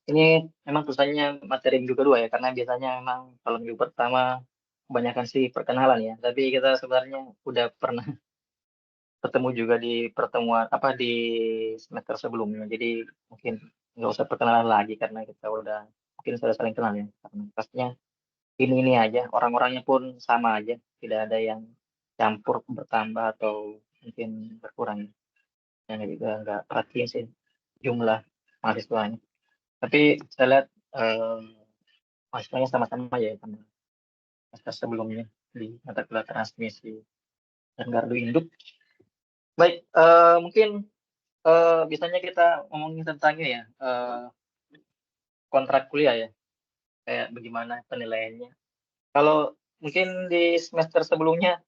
Ini memang tulisannya materi minggu kedua ya, karena biasanya memang kalau minggu pertama kebanyakan sih perkenalan ya. Tapi kita sebenarnya udah pernah ketemu juga di pertemuan apa di semester sebelumnya. Jadi mungkin nggak usah perkenalan lagi karena kita udah mungkin sudah saling kenal ya. Karena pastinya ini aja, orang-orangnya pun sama aja, tidak ada yang campur bertambah atau mungkin berkurang. Yang juga nggak perhatiin sih jumlah mahasiswanya. Tapi saya lihat mahasiswanya sama-sama ya sama semester sebelumnya di mata kuliah transmisi dan gardu induk. Baik, mungkin biasanya kita ngomongin tentangnya ya, kontrak kuliah ya, kayak bagaimana penilaiannya. Kalau mungkin di semester sebelumnya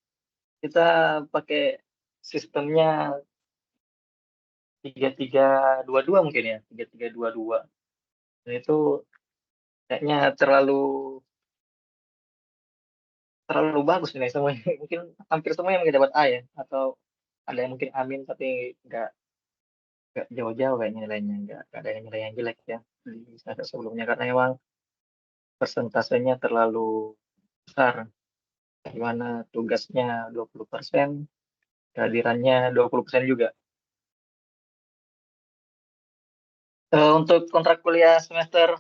kita pakai sistemnya 3322 mungkin ya, 3322. Dan itu kayaknya terlalu bagus nih semuanya. Mungkin hampir semuanya mungkin dapat A ya, atau ada yang mungkin amin tapi nggak nggak jauh-jauh kayaknya nilainya, nggak ada nilai yang jelek ya di semester sebelumnya karena memang persentasenya terlalu besar, di mana tugasnya 20%, kehadirannya 20% juga. Untuk kontrak kuliah semester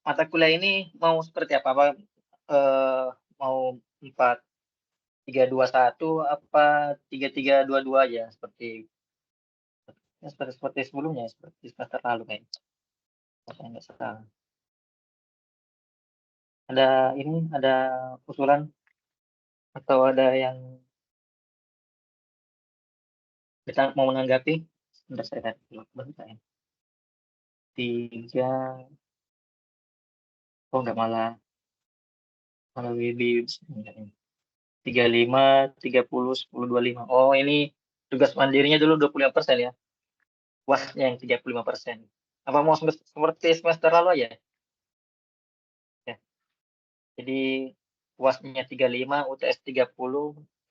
mata kuliah ini mau seperti apa? Apa mau 4321 apa 3322 aja seperti seperti sebelumnya, seperti semester lalu kayaknya. Kalau saya nggak salah. Ada usulan atau ada yang kita mau menanggapi? Sebentar saya lihat dulu bentar ya. Tiga, oh nggak malah malah lebih sebentar ini. 35, 30, 10, 25. Oh ini tugas mandirinya dulu 25% ya. UASnya yang 35%. Apa mau seperti semester lalu aja? Ya. Jadi UASnya 35, UTS 30,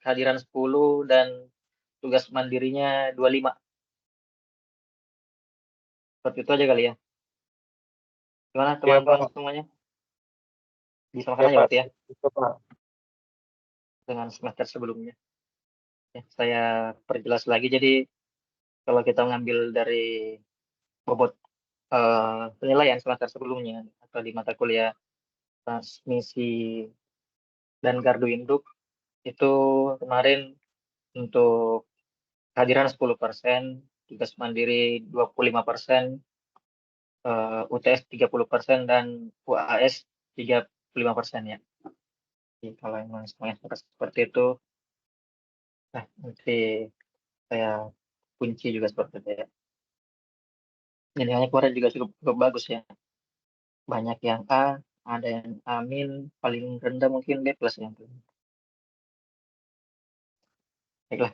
kehadiran 10, dan tugas mandirinya 25. Seperti itu aja kali ya. Gimana Ya teman-teman Pak, semuanya? Disamakan ya aja Pak, berarti ya itu Pak. dengan semester sebelumnya. Ya, saya perjelas lagi. Jadi kalau kita mengambil dari bobot penilaian semester sebelumnya atau di mata kuliah transmisi dan gardu induk itu kemarin untuk kehadiran 10%, tugas mandiri 25%, UTS 30%, dan UAS 35% ya. Jadi kalau memang semuanya seperti itu, nah nanti saya kunci juga seperti itu ya. Nilainya kemarin juga cukup bagus ya. Banyak yang A, ada yang amin, paling rendah mungkin B plus yang baiklah.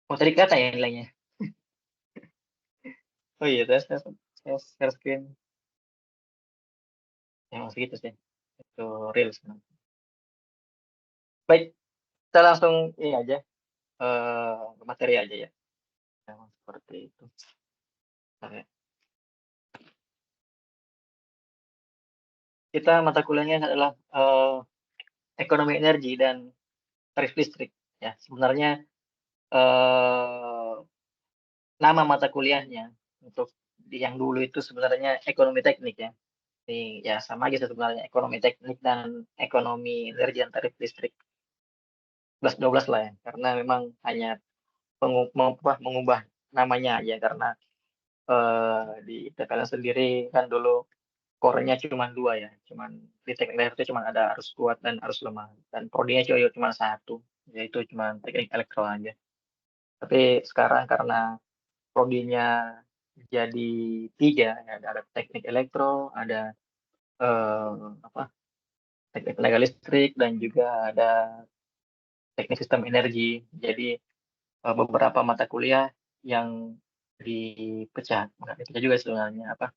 Mau tadi kata ya nilainya. Oh iya, saya share screen. Ya, masih gitu sih. Itu real sekarang. Baik, kita langsung ini aja, ke materi aja ya. Memang seperti itu. Bentar ya. Kita mata kuliahnya adalah ekonomi energi dan tarif listrik. Ya, sebenarnya eh, nama mata kuliahnya untuk yang dulu itu sebenarnya ekonomi teknik ya. Ini ya sama aja sih sebenarnya ekonomi teknik dan ekonomi energi dan tarif listrik. 11-12 lah ya, karena memang hanya mengubah namanya aja karena di IPKN sendiri kan dulu core-nya cuma dua ya, cuman di teknik elektro itu cuma ada arus kuat dan arus lemah, dan prodinya cuma satu, yaitu cuma teknik elektro aja. Tapi sekarang karena prodinya jadi tiga, ya, ada teknik elektro, ada eh, apa teknik tenaga listrik, dan juga ada teknik sistem energi. Jadi beberapa mata kuliah yang dipecah, nggak dipecah juga sebenarnya apa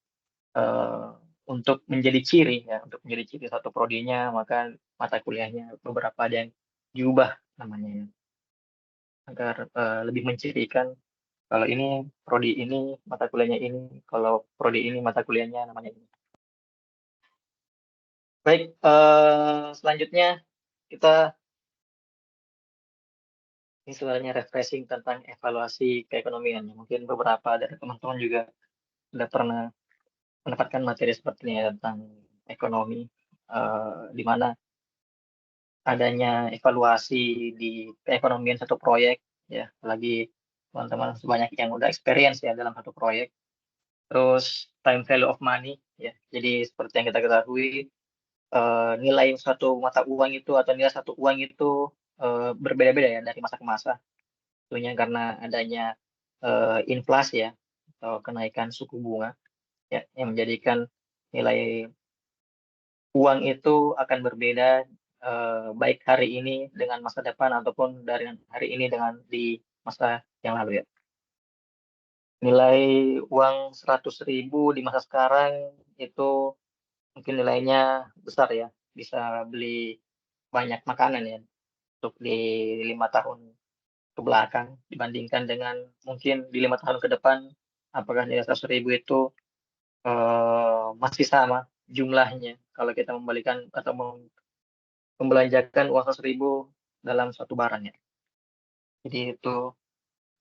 eh, untuk menjadi ciri ya, untuk menjadi ciri satu prodinya, maka mata kuliahnya beberapa ada yang diubah namanya ya, agar lebih mencirikan Kalau ini prodi ini mata kuliahnya ini, kalau prodi ini mata kuliahnya namanya ini. Baik, selanjutnya kita ini sebenarnya refreshing tentang evaluasi keekonomian. Mungkin beberapa dari teman-teman juga sudah pernah mendapatkan materi seperti ini ya, tentang ekonomi, di mana adanya evaluasi di keekonomian satu proyek, ya, apalagi teman-teman sebanyak yang udah experience ya dalam satu proyek. Terus time value of money, ya. Jadi seperti yang kita ketahui, nilai satu mata uang itu atau nilai satu uang itu berbeda-beda ya dari masa ke masa. Tentunya karena adanya inflasi ya atau kenaikan suku bunga ya yang menjadikan nilai uang itu akan berbeda baik hari ini dengan masa depan ataupun dari hari ini dengan di masa yang lalu ya. Nilai uang 100.000 di masa sekarang itu mungkin nilainya besar ya, bisa beli banyak makanan ya untuk di 5 tahun ke belakang dibandingkan dengan mungkin di 5 tahun ke depan apakah nilai 100.000 itu masih sama jumlahnya kalau kita membalikan atau membelanjakan uang 100.000 dalam suatu barang ya. Jadi itu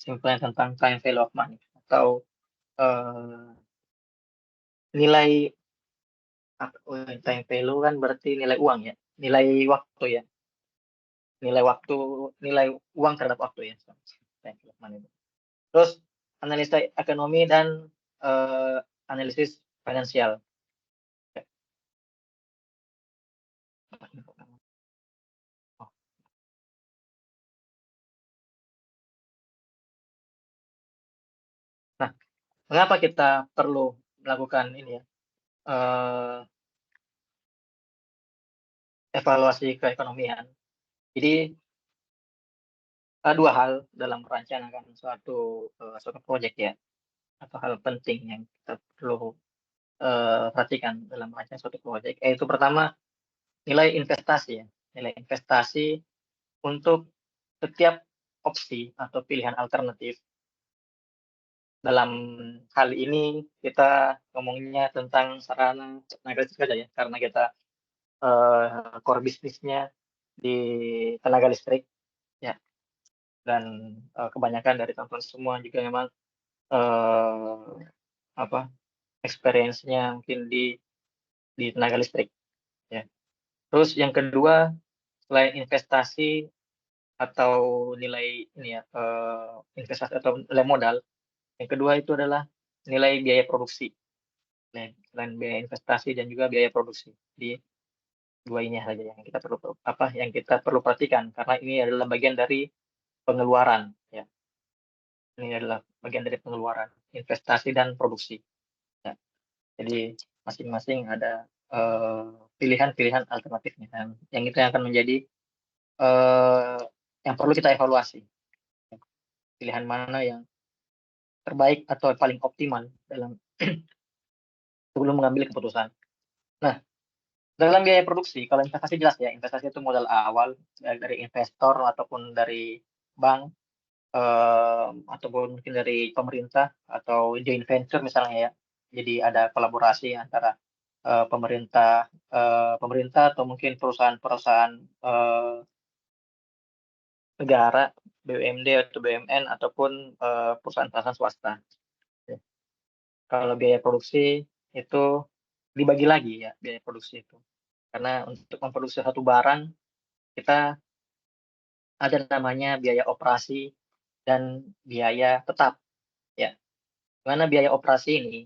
simpelnya tentang time value of money atau eh, nilai time value kan berarti nilai uang ya, nilai waktu ya, nilai waktu, nilai uang terhadap waktu ya. Time value of money. Terus analisa ekonomi dan eh, analisis finansial. Nah, mengapa kita perlu melakukan ini ya, evaluasi keekonomian? Jadi dua hal dalam merencanakan suatu proyek ya, atau hal penting yang kita perlu perhatikan dalam merancang suatu proyek. Yaitu pertama nilai investasi ya, nilai investasi untuk setiap opsi atau pilihan alternatif. Dalam hal ini kita ngomongnya tentang sarana tenaga listrik saja ya, karena kita core bisnisnya di tenaga listrik ya, dan kebanyakan dari teman-teman semua juga memang eh, apa experience-nya mungkin di tenaga listrik ya. Terus yang kedua, selain investasi atau nilai ini ya, investasi atau nilai modal, yang kedua itu adalah nilai biaya produksi. Nah, selain biaya investasi dan juga biaya produksi. Di dua ini saja yang kita perlu yang kita perlu perhatikan karena ini adalah bagian dari pengeluaran ya. Ini adalah bagian dari pengeluaran, investasi dan produksi. Ya. Jadi masing-masing ada pilihan-pilihan alternatifnya dan yang itu yang akan menjadi yang perlu kita evaluasi. Pilihan mana yang terbaik atau paling optimal dalam sebelum mengambil keputusan. Nah, dalam biaya produksi, kalau investasi jelas ya, investasi itu modal awal dari investor ataupun dari bank ataupun mungkin dari pemerintah atau joint venture misalnya ya. Jadi ada kolaborasi antara pemerintah atau mungkin perusahaan-perusahaan negara, BUMD atau BUMN ataupun perusahaan-perusahaan swasta. Ya. Kalau biaya produksi itu dibagi lagi ya biaya produksi itu. Karena untuk memproduksi satu barang kita ada namanya biaya operasi dan biaya tetap ya. Mana biaya operasi ini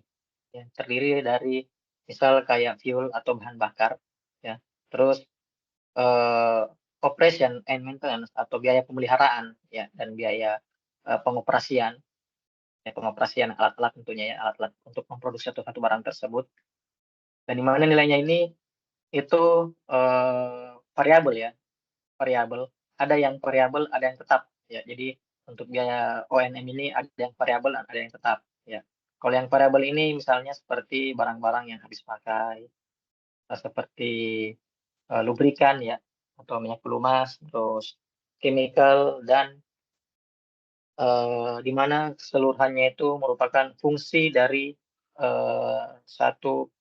ya, terdiri dari misal kayak fuel atau bahan bakar ya. Terus eh, operation and maintenance atau biaya pemeliharaan ya dan biaya pengoperasian ya, pengoperasian alat-alat tentunya ya alat-alat untuk memproduksi satu barang tersebut. Dan di mana nilainya ini itu variabel ya, variabel. Ada yang variabel, ada yang tetap ya. Jadi untuk biaya O&M ini ada yang variabel dan ada yang tetap ya. Kalau yang variabel ini misalnya seperti barang-barang yang habis pakai, seperti lubrikan ya atau minyak pelumas, terus chemical dan di mana keseluruhannya itu merupakan fungsi dari satu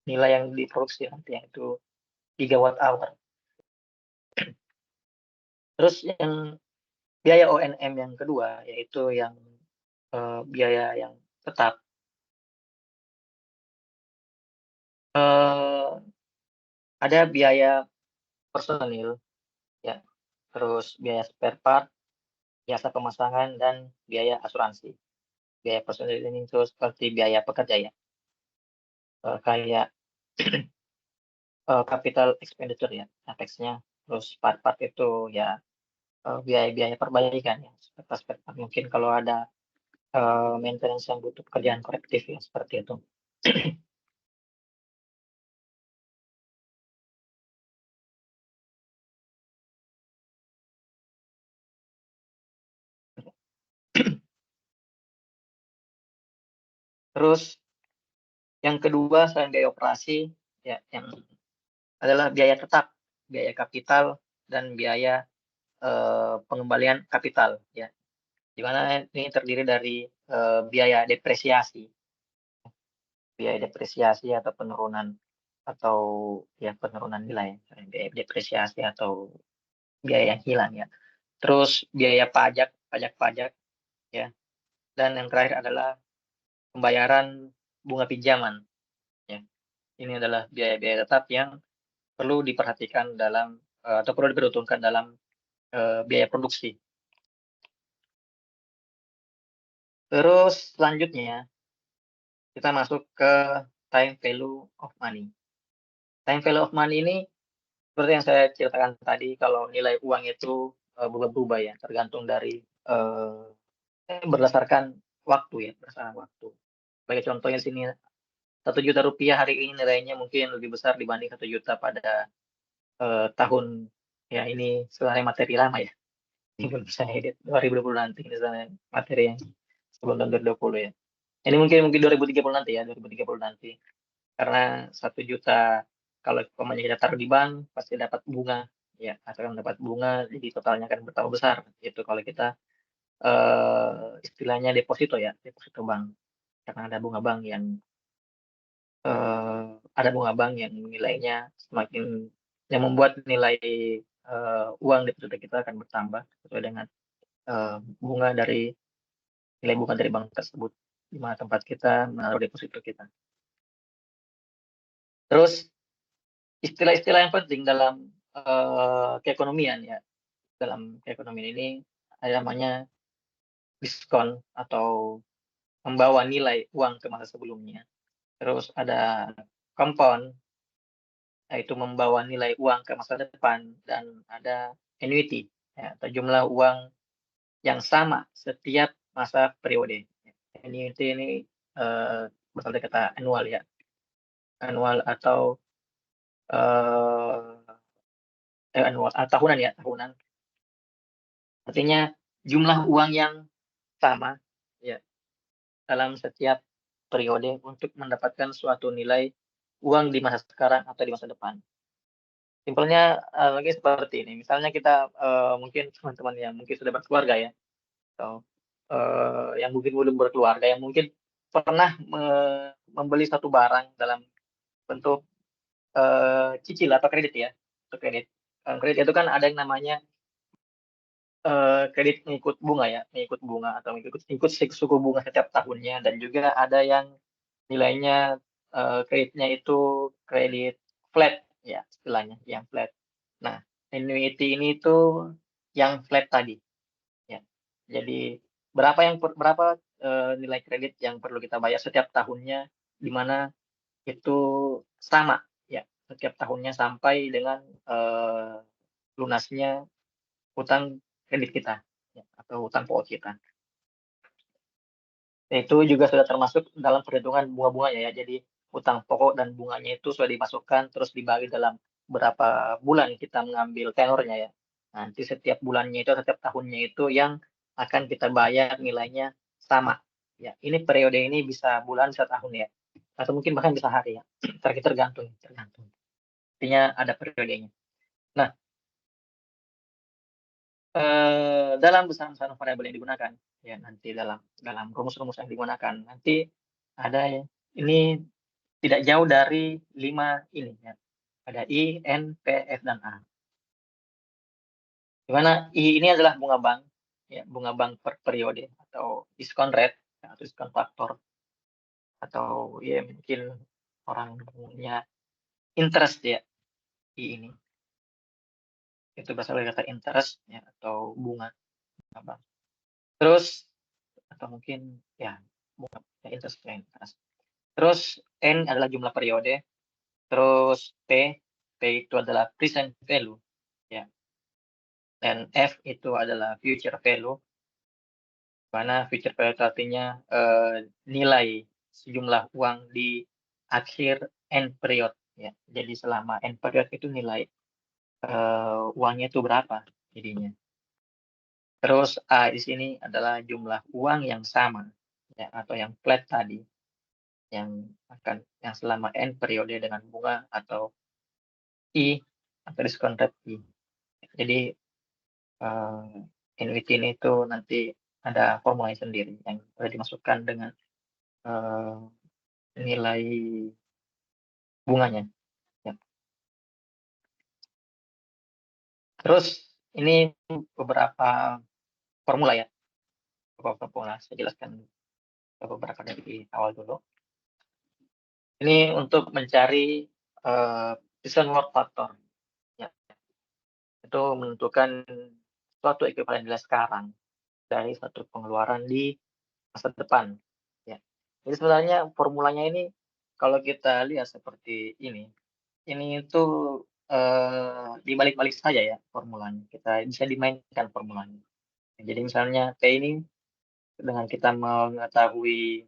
nilai yang diproduksi nanti, yaitu gigawatt hour. Terus yang biaya O&M yang kedua, yaitu yang biaya yang tetap. Ada biaya personil, ya, terus biaya spare part, jasa pemasangan, dan biaya asuransi. Biaya personil ini itu seperti biaya pekerja ya, kayak capital expenditure ya, capex-nya. Terus part-part itu ya biaya-biaya perbaikan ya, spare part. Mungkin kalau ada maintenance yang butuh pekerjaan korektif ya, seperti itu. Terus yang kedua selain biaya operasi ya, yang adalah biaya tetap, biaya kapital, dan biaya pengembalian kapital ya. Di mana ini terdiri dari biaya depresiasi, biaya depresiasi atau penurunan, atau ya penurunan nilai, biaya depresiasi atau biaya yang hilang ya. Terus biaya pajak, pajak ya. Dan yang terakhir adalah pembayaran bunga pinjaman ya. Ini adalah biaya-biaya tetap yang perlu diperhatikan dalam atau perlu diperhitungkan dalam biaya produksi. Terus selanjutnya kita masuk ke time value of money. Time value of money ini seperti yang saya ceritakan tadi, kalau nilai uang itu berubah-ubah ya, tergantung dari berdasarkan waktu ya, berdasarkan waktu. Sebagai contohnya di sini, 1 juta rupiah hari ini nilainya mungkin lebih besar dibanding 1 juta pada tahun ya, ini sebenarnya materi lama ya. Ini belum saya edit 2020 nanti, ini sebenarnya materi yang sebelum tahun 2020 ya. Ini mungkin 2030 nanti ya, 2030 nanti. Karena 1 juta kalau umpamanya kita taruh di bank pasti dapat bunga ya, akan dapat bunga, jadi totalnya akan bertambah besar. Itu kalau kita istilahnya deposito ya, deposito bank. Karena ada bunga bank yang nilainya semakin, yang membuat nilai uang deposito kita akan bertambah sesuai dengan bunga dari nilai bunga dari bank tersebut, di mana tempat kita menaruh deposito kita. Terus istilah-istilah yang penting dalam keekonomian ya, dalam keekonomian ini ada namanya diskon atau membawa nilai uang ke masa sebelumnya. Terus ada compound, yaitu membawa nilai uang ke masa depan, dan ada annuity ya, atau jumlah uang yang sama setiap masa periode. Annuity ini berasal dari kata annual ya, annual atau annual tahunan ya, tahunan. Artinya jumlah uang yang sama ya dalam setiap periode untuk mendapatkan suatu nilai uang di masa sekarang atau di masa depan. Simpelnya lagi seperti ini. Misalnya kita mungkin teman-teman yang mungkin sudah berkeluarga ya, atau yang mungkin belum berkeluarga, yang mungkin pernah membeli satu barang dalam bentuk cicil atau kredit ya, atau kredit. Kredit itu kan ada yang namanya kredit mengikut bunga ya, mengikut bunga atau ikut suku bunga setiap tahunnya, dan juga ada yang nilainya kreditnya itu kredit flat ya, istilahnya yang flat. Nah, annuity ini itu yang flat tadi ya. Jadi berapa nilai kredit yang perlu kita bayar setiap tahunnya, di mana itu sama ya setiap tahunnya sampai dengan lunasnya utang kredit kita ya, atau utang pokok kita. Itu juga sudah termasuk dalam perhitungan bunga-bunganya ya. Jadi utang pokok dan bunganya itu sudah dimasukkan, terus dibagi dalam berapa bulan kita mengambil tenornya ya. Nanti setiap bulannya itu, setiap tahunnya itu yang akan kita bayar nilainya sama. Ya, ini periode ini bisa bulan, bisa tahun ya. Atau mungkin bahkan bisa hari ya. Tergantung, tergantung. Artinya ada periodenya. Nah, Dalam besaran-besaran variabel yang digunakan, ya nanti dalam rumus-rumus yang digunakan, nanti ada ini tidak jauh dari 5 ini ya. Ada I, N, P, F, dan A. Di mana I ini adalah bunga bank, ya, bunga bank per periode atau diskon rate atau diskon faktor, atau ya mungkin orang punya interest ya I ini. Itu berasal dari kata interest ya, atau bunga bank. Terus atau mungkin ya bunga ya, interest ya, interest. Terus N adalah jumlah periode, terus P itu adalah present value ya, dan F itu adalah future value, mana future value itu artinya nilai sejumlah uang di akhir N period ya. Jadi selama N period itu nilai uangnya itu berapa jadinya. Terus A di sini adalah jumlah uang yang sama ya, atau yang flat tadi, yang selama N periode dengan bunga atau I atau diskon rate I. Jadi NWT ini itu nanti ada formulanya sendiri yang boleh dimasukkan dengan nilai bunganya. Ya. Terus ini beberapa formula ya, beberapa formula. Saya jelaskan beberapa dari awal dulu. Ini untuk mencari Pearson Ward factor. Ya. Itu menentukan suatu ekuivalen nilai sekarang dari satu pengeluaran di masa depan. Ya. Jadi sebenarnya formulanya ini kalau kita lihat seperti ini itu dibalik-balik saja ya formulanya. Kita bisa dimainkan formulanya. Jadi misalnya T ini dengan kita mengetahui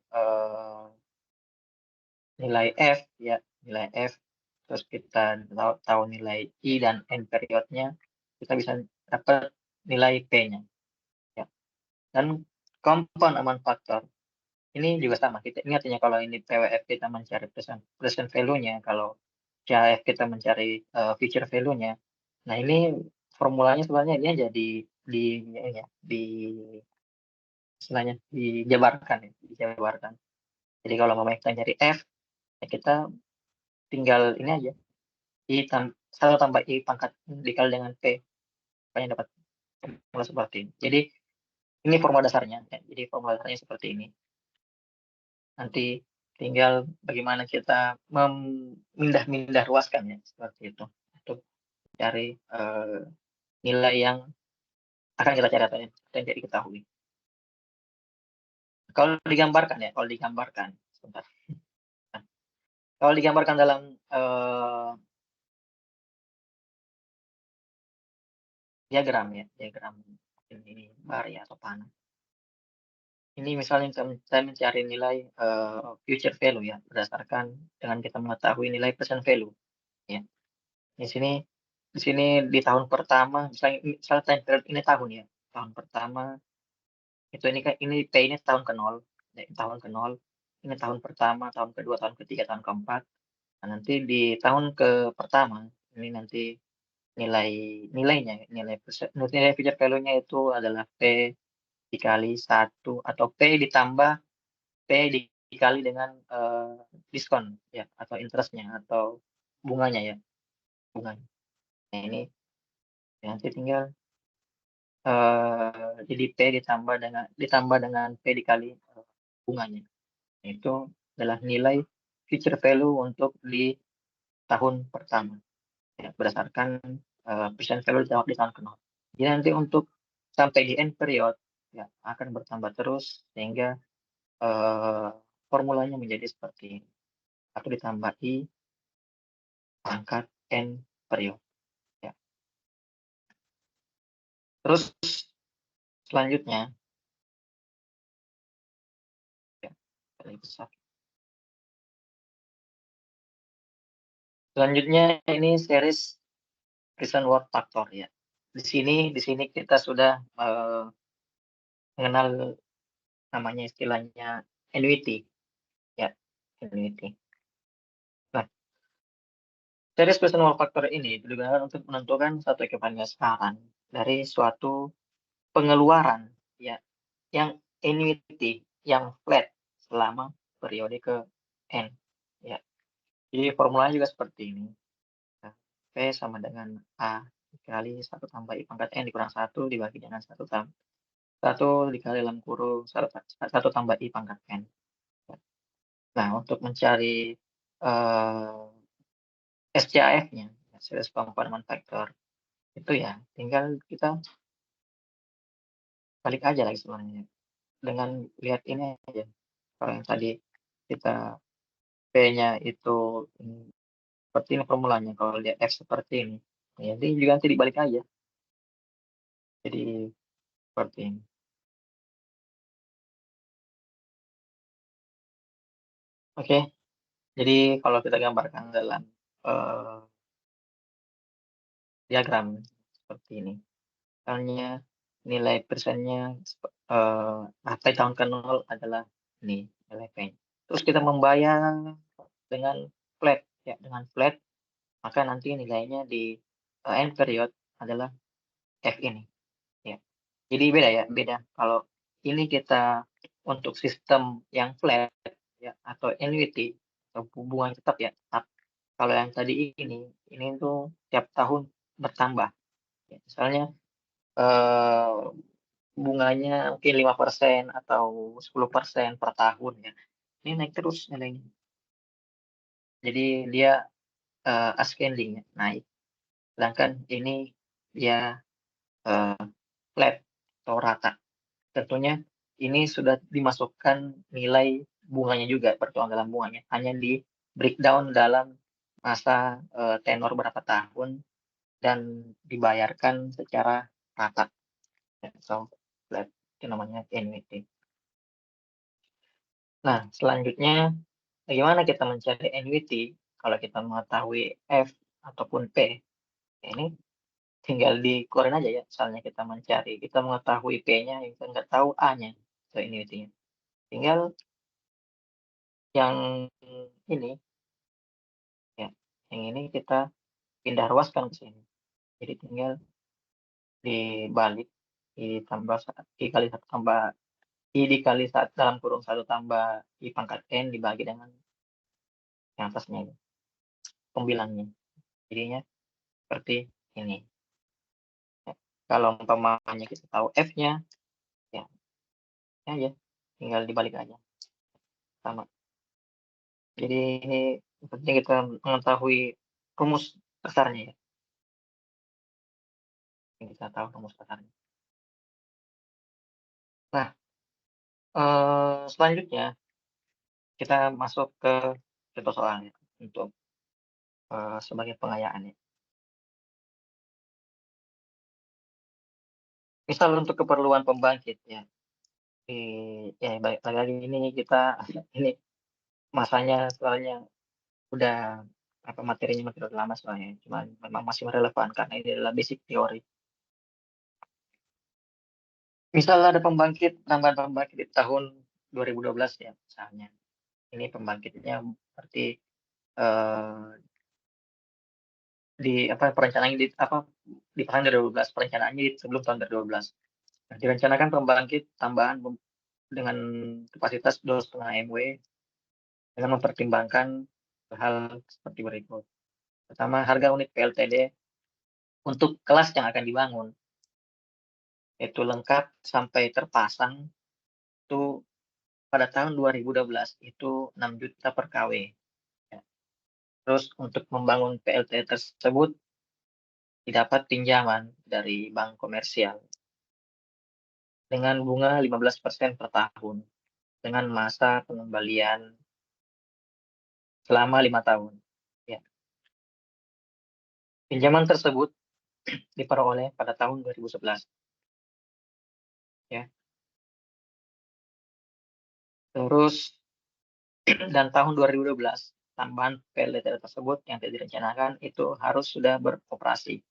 nilai F ya, nilai F, terus kita tahu nilai I dan N periodnya, kita bisa dapat nilai P-nya ya. Dan compound amount factor ini juga sama. Kita ingat ya kalau ini PWF kita mencari present value-nya, kalau CHF kita mencari future value-nya. Nah, ini formulanya sebenarnya ini aja di istilahnya dijabarkan ya, dijabarkan. Jadi kalau mau kita cari F, ya kita tinggal ini aja. Satu tambah I pangkat dikali dengan P, supaya dapat formula seperti ini. Jadi ini formula dasarnya. Ya. Jadi formula dasarnya seperti ini. Nanti tinggal bagaimana kita memindah ruaskan ya, seperti itu. Untuk cari nilai yang akan kita cari atau yang tidak diketahui. Kalau digambarkan ya, sebentar. Nah, kalau digambarkan dalam diagram ya, diagram ini bar ya atau panah. Ini misalnya saya mencari nilai future value ya, berdasarkan dengan kita mengetahui nilai present value ya. Di sini di tahun pertama, misalnya time period ini tahun ya, tahun pertama itu ini P ini tahun ke-0, ya, tahun ke-0, ini tahun pertama, tahun kedua, tahun ketiga, tahun keempat. Nah, nanti di tahun pertama ini nanti nilainya, nilai future value-nya itu adalah P dikali 1 atau P ditambah P dikali dengan diskon ya, atau interest-nya atau bunganya ya, bunganya. Nah, ini nanti tinggal jadi P ditambah dengan P dikali bunganya. Itu adalah nilai future value untuk di tahun pertama ya, berdasarkan present value di tahun ke-0. Jadi nanti untuk sampai di end period ya akan bertambah terus sehingga formulanya menjadi seperti ini. 1 ditambah I pangkat N period ya. Terus selanjutnya ya, lebih besar. Selanjutnya ini series Pearson Ward factor ya. Di sini kita sudah mengenal namanya istilahnya NWT ya, NWT. Nah, series Pearson Ward factor ini digunakan untuk menentukan satu ekuivalen sekarang dari suatu pengeluaran ya yang annuity yang flat selama periode ke N ya. Jadi formulanya juga seperti ini. Nah, P sama dengan A dikali 1 tambah I pangkat N dikurang 1 dibagi dengan 1 dikali dalam kurung 1 tambah I pangkat N. Nah, untuk mencari SCAF-nya, series component factor, itu ya tinggal kita balik aja lagi sebenarnya. Dengan lihat ini aja, kalau yang tadi kita P-nya itu seperti ini formulanya, kalau lihat F seperti ini, ya jadi juga nanti dibalik aja. Jadi seperti ini. Oke, jadi kalau kita gambarkan dalam diagram seperti ini, misalnya nilai persennya sampai tahun ke-0 adalah ini nilai P. Terus kita membayar dengan flat ya, dengan flat maka nanti nilainya di end period adalah F ini ya. Jadi beda ya, beda. Kalau ini kita untuk sistem yang flat ya atau annuity atau hubungan tetap ya, tetap. Kalau yang tadi ini tuh tiap tahun bertambah. Ya, misalnya bunganya mungkin 5% atau 10% per tahun ya. Ini naik terus nilainya. Jadi dia ascending ya, naik. Sedangkan ini dia flat atau rata. Tentunya ini sudah dimasukkan nilai bunganya juga, pertukaran dalam bunganya. Hanya di breakdown dalam masa tenor berapa tahun dan dibayarkan secara rata. Ya, so, flat itu namanya annuity. Nah, selanjutnya bagaimana kita mencari annuity kalau kita mengetahui F ataupun P? Ya, ini tinggal dikeluarin aja ya. Misalnya kita mencari, kita mengetahui P-nya, kita nggak tahu A-nya, so annuity-nya. Tinggal yang ini, ya, yang ini kita pindah ruaskan ke sini. Jadi tinggal dibalik, ditambah dikali 1 tambah I dikali 1 dalam kurung 1 tambah I pangkat N dibagi dengan yang atasnya ini, pembilangnya. Jadinya seperti ini. Ya. Kalau umpamanya kita tahu F-nya, ya, ya tinggal dibalik aja. Sama. Jadi ini penting kita mengetahui rumus dasarnya ya. Kita tahu rumus dasarnya. Nah, selanjutnya kita masuk ke contoh soalnya untuk sebagai pengayaan ya. Misal untuk keperluan pembangkit ya, ya balik lagi ini kita ini masanya soalnya udah apa materinya masih udah lama soalnya, cuman memang masih relevan karena ini adalah basic teori. Misal ada tambahan pembangkit di tahun 2012 ya misalnya. Ini pembangkitnya seperti di apa perencanaannya dipasang dari 2012, perencanaannya sebelum tahun 2012. Nah, direncanakan pembangkit tambahan dengan kapasitas 2,5 MW dengan mempertimbangkan hal seperti berikut. Pertama, harga unit PLTD untuk kelas yang akan dibangun itu lengkap sampai terpasang itu pada tahun 2012 itu 6 juta per KW. Ya. Terus untuk membangun PLT tersebut didapat pinjaman dari bank komersial dengan bunga 15% per tahun dengan masa pengembalian selama 5 tahun. Ya. Pinjaman tersebut diperoleh pada tahun 2011. Ya. Terus dan tahun 2012 tambahan PLT tersebut yang tidak direncanakan itu harus sudah beroperasi.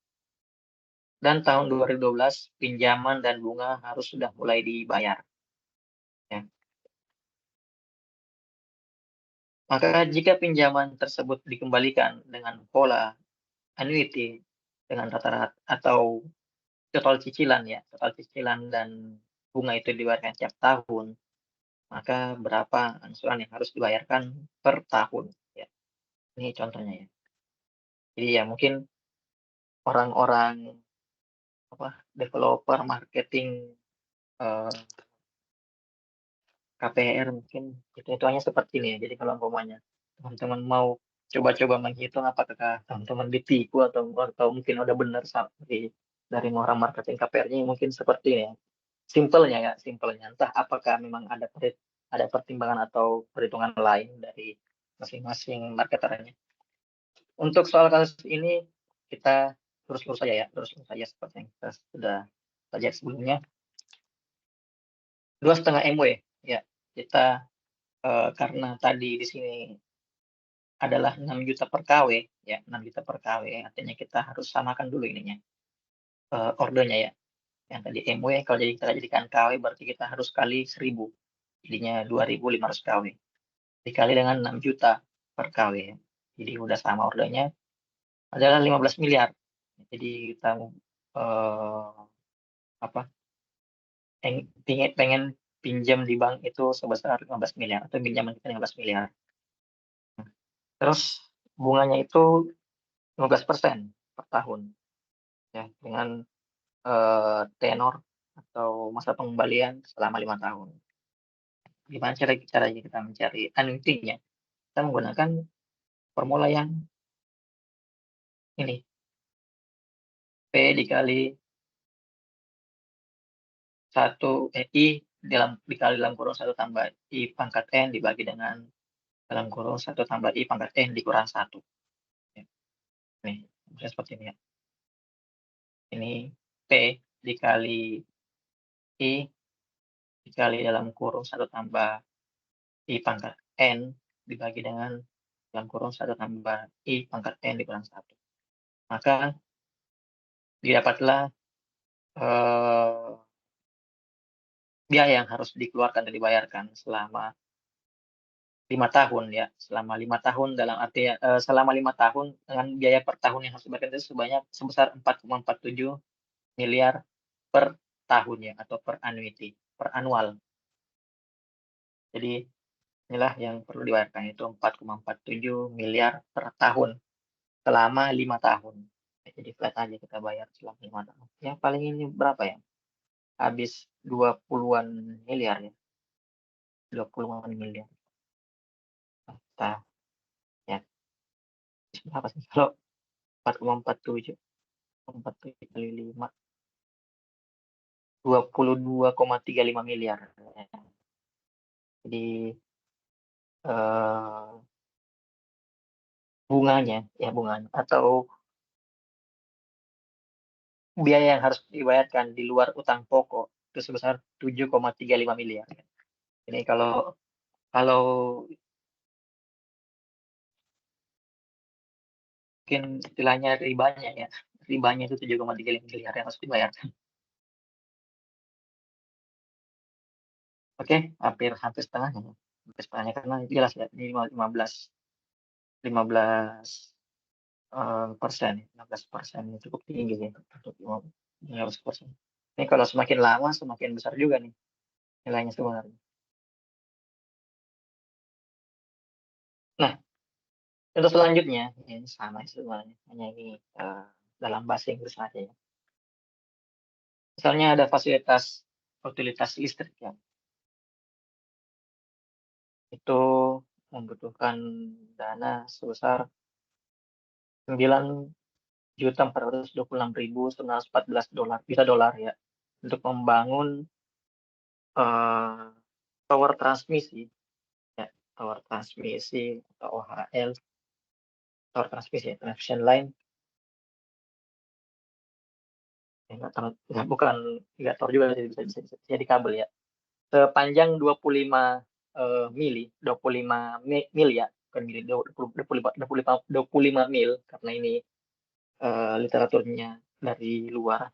Dan tahun 2012 pinjaman dan bunga harus sudah mulai dibayar. Ya. Maka jika pinjaman tersebut dikembalikan dengan pola annuity dengan rata-rata atau total cicilan ya, total cicilan dan bunga itu dibayarkan tiap tahun, maka berapa angsuran yang harus dibayarkan per tahun ya. Ini contohnya ya. Jadi ya mungkin orang-orang developer marketing eh, KPR mungkin itu hanya seperti ini ya. Jadi kalau umpamanya teman-teman mau coba-coba menghitung apakah teman-teman ditipu atau mungkin udah benar dari orang marketing KPR-nya mungkin seperti ini ya. Simpelnya ya, simpelnya. Entah apakah memang ada pertimbangan atau perhitungan lain dari masing-masing marketernya. Untuk soal kasus ini kita terus-terus saja ya, terus-terus saja seperti yang kita sudah belajar sebelumnya. 2,5 MW ya, kita karena tadi di sini adalah 6 juta per KW ya, 6 juta per KW artinya kita harus samakan dulu ininya ordernya ya. Yang tadi MW kalau kita jadikan KW berarti kita harus kali 1000, jadinya 2.500 KW dikali dengan 6 juta per KW. Jadi udah sama ordernya adalah 15 miliar. Jadi kita apa pengen pinjam di bank itu sebesar 15 miliar atau pinjaman kita 15 miliar. Terus bunganya itu 15% per tahun ya dengan tenor atau masa pengembalian selama 5 tahun. Gimana caranya kita mencari annuity-nya? Kita menggunakan formula yang ini, P dikali 1 I dikali dalam kurung 1 tambah I pangkat N dibagi dengan dalam kurung 1 tambah I pangkat N dikurang 1. Ya. Nih, misalnya seperti ini ya. Ini P dikali I dikali dalam kurung 1 tambah I pangkat N dibagi dengan dalam kurung 1 tambah I pangkat N dikurang 1. Maka didapatlah biaya yang harus dikeluarkan dan dibayarkan selama 5 tahun ya. Selama 5 tahun dalam arti selama 5 tahun dengan biaya per tahun yang harus dibayarkan itu sebesar 4,47 miliar per tahun ya, atau per annuity, per annual. Jadi inilah yang perlu dibayarkan, itu 4,47 miliar per tahun selama 5 tahun. Jadi flat aja kita bayar selama 5 tahun. Yang paling ini berapa ya? Habis 20-an miliar ya. 20-an miliar. Kita ya. Berapa sih? Kalau 4,47 kali 5 22,35 miliar. Jadi bunganya atau biaya yang harus dibayarkan di luar utang pokok itu sebesar 7,35 miliar. Ini kalau mungkin istilahnya ribanya ya. Ribanya itu 7,35 miliar yang harus dibayarkan. Oke, hampir setengahnya. Hampir setengahnya karena jelas ya, ini 15% ini cukup tinggi ya untuk 15%. Ini kalau semakin lama semakin besar juga nih nilainya sebenarnya. Nah, untuk selanjutnya ini sama sebenarnya, hanya ini dalam bahasa Inggris aja ya. Misalnya ada fasilitas utilitas listrik ya, itu membutuhkan dana sebesar 9.426.914 dolar ya untuk membangun tower transmisi ya, tower transmisi atau OHL, tower transmisi ya, transmission line. Nggak tower juga bisa jadi kabel ya. Sepanjang 25 mil ya, bukan mili, 25 mil karena ini literaturnya dari luar.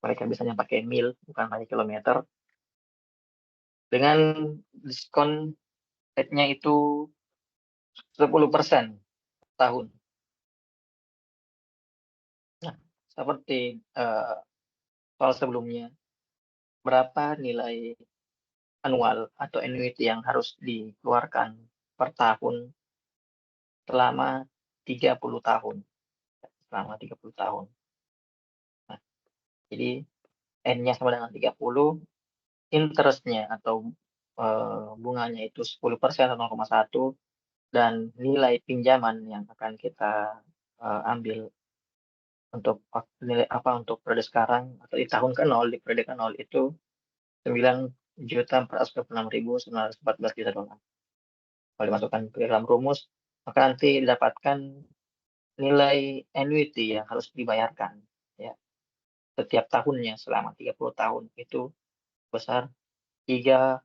Mereka biasanya pakai mil bukan pakai kilometer. Dengan diskon rate-nya itu 10% tahun. Nah, seperti soal sebelumnya, berapa nilai anual atau annuity yang harus dikeluarkan per tahun selama 30 tahun. Selama 30 tahun. Nah, jadi N-nya sama dengan 30, interest-nya atau bunganya itu 10% atau 0,1, dan nilai pinjaman yang akan kita ambil untuk nilai untuk periode sekarang atau di tahun ke-0, di periode ke-0 itu 9.426.914 juta dolar. Kalau dimasukkan ke dalam rumus, maka nanti didapatkan nilai annuity yang harus dibayarkan ya setiap tahunnya selama 30 tahun itu besar 1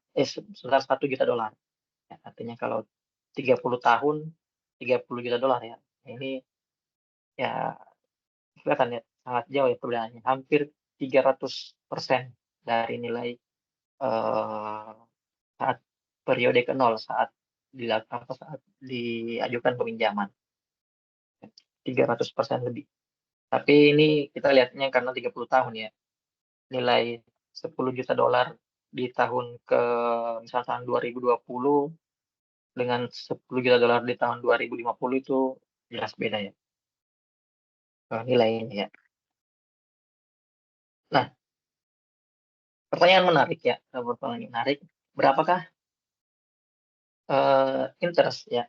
juta dolar. Ya, artinya kalau 30 tahun 30 juta dolar ya. Ini ya kelihatan ya sangat jauh ya perbedaannya. Hampir 300% dari nilai eh, saat periode ke-0 saat saat diajukan peminjaman. 300% lebih. Tapi ini kita lihatnya karena 30 tahun ya. Nilai 10 juta dolar di tahun misalkan 2020 dengan 10 juta dolar di tahun 2050 itu jelas beda ya nilainya ya. Nah, pertanyaan menarik ya, pertanyaan menarik. Berapakah interest ya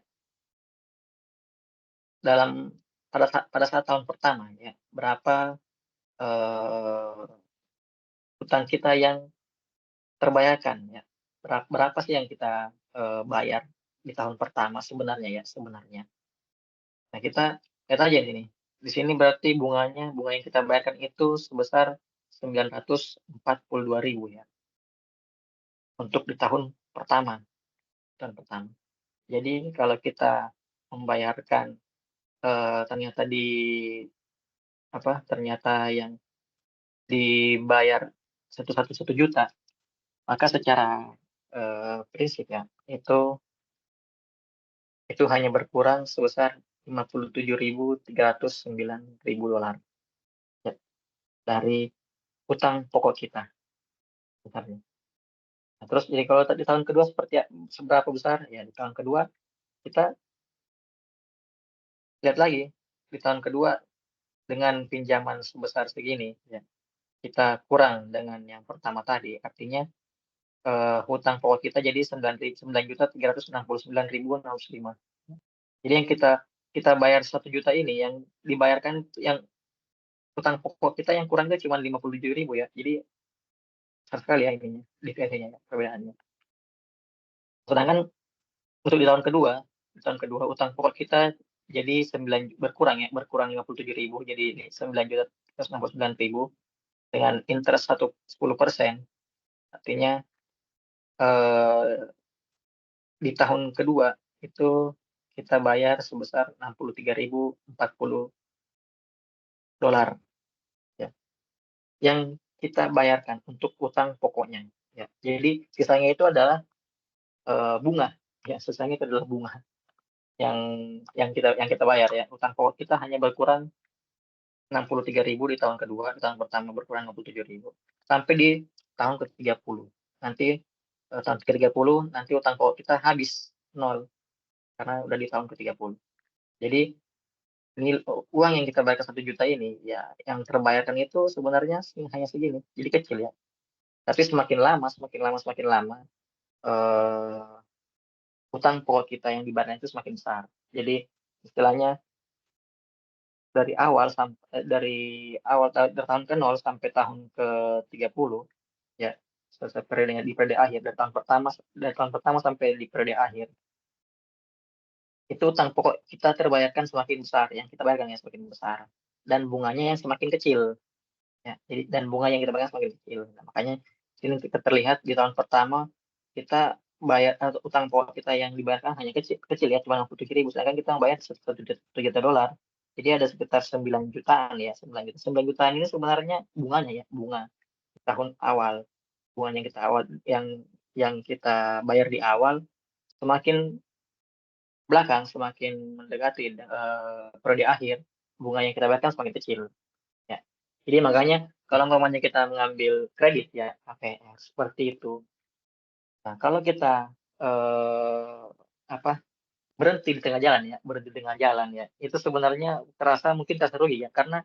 dalam pada saat tahun pertama ya? Berapa hutang kita yang terbayarkan ya? Berapa sih yang kita bayar di tahun pertama sebenarnya ya sebenarnya. Nah, kita lihat aja ini. Di sini berarti bunga yang kita bayarkan itu sebesar 942.000 ya. Untuk di tahun pertama. Tahun pertama. Jadi kalau kita membayarkan ternyata yang dibayar 1 juta, maka secara prinsip ya itu hanya berkurang sebesar 57.309.000 dolar ya, dari utang pokok kita besarnya. Nah, terus jadi kalau di tahun kedua seberapa besar ya di tahun kedua kita lihat lagi di tahun kedua dengan pinjaman sebesar segini ya kita kurang dengan yang pertama tadi artinya hutang pokok kita jadi 9.369.605. Jadi yang kita bayar 1 juta ini yang dibayarkan yang hutang pokok kita yang kurang itu cuma 57.000 ya. Jadi besar sekali ya ininya, diferensinya ya, perbedaannya. Sedangkan untuk di tahun kedua hutang pokok kita jadi berkurang 57.000 jadi 9.369.000 dengan interest 10%. Artinya di tahun kedua itu kita bayar sebesar 63.040 dolar ya yang kita bayarkan untuk utang pokoknya ya. Jadi sisanya itu adalah bunga ya, sisanya itu adalah bunga yang kita bayar ya. Utang pokok kita hanya berkurang 63.000 di tahun kedua, di tahun pertama berkurang 57.000 sampai di tahun ke-30. Nanti tahun ke-30 nanti utang pokok kita habis nol karena udah di tahun ke-30. Jadi ini uang yang kita bayarkan 1 juta ini ya yang terbayarkan itu sebenarnya hanya segini, jadi kecil ya. Tapi semakin lama hutang pokok kita yang dibayarkan itu semakin besar. Jadi istilahnya dari awal tahun ke-0 sampai tahun ke-30 ya selesai periodenya di periode akhir dari tahun pertama sampai di periode akhir itu utang pokok kita terbayarkan semakin besar yang kita bayarkan yang semakin besar dan bunganya yang semakin kecil ya. Jadi dan bunga yang kita bayarkan semakin kecil. Nah, makanya sini kita terlihat di tahun pertama kita bayar utang pokok kita yang dibayarkan hanya kecil ya cuma 67.000 sedangkan kita bayar 1 juta dolar. Jadi ada sekitar 9 jutaan ya 9 jutaan ini sebenarnya bunganya ya bunga di tahun awal bunga yang kita bayar di awal semakin belakang semakin mendekati periode akhir bunga yang kita bayarkan semakin kecil ya. Jadi makanya kalau umpamanya kita mengambil kredit ya, KPR seperti itu. Nah, kalau kita, eee, apa, berhenti di tengah jalan ya, berhenti di tengah jalan ya, itu sebenarnya mungkin terasa rugi ya, karena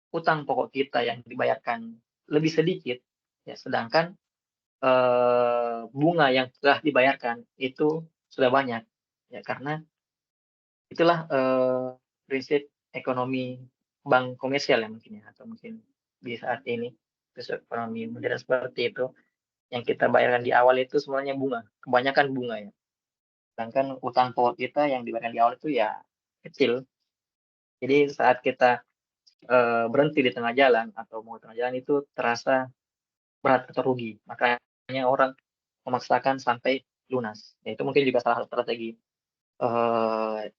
utang pokok kita yang dibayarkan lebih sedikit, ya, sedangkan, bunga yang telah dibayarkan itu sudah banyak. Ya, karena itulah, prinsip ekonomi bank komersial ya mungkin ya, atau mungkin di saat ini, prinsip ekonomi modern seperti itu, yang kita bayarkan di awal itu sebenarnya bunga, kebanyakan bunga ya. Sedangkan utang pokok kita yang dibayarkan di awal itu ya kecil. Jadi saat kita, berhenti di tengah jalan atau mau tengah jalan itu terasa berat atau rugi. Makanya orang memaksakan sampai lunas. Ya itu mungkin juga salah satu strategi, eee,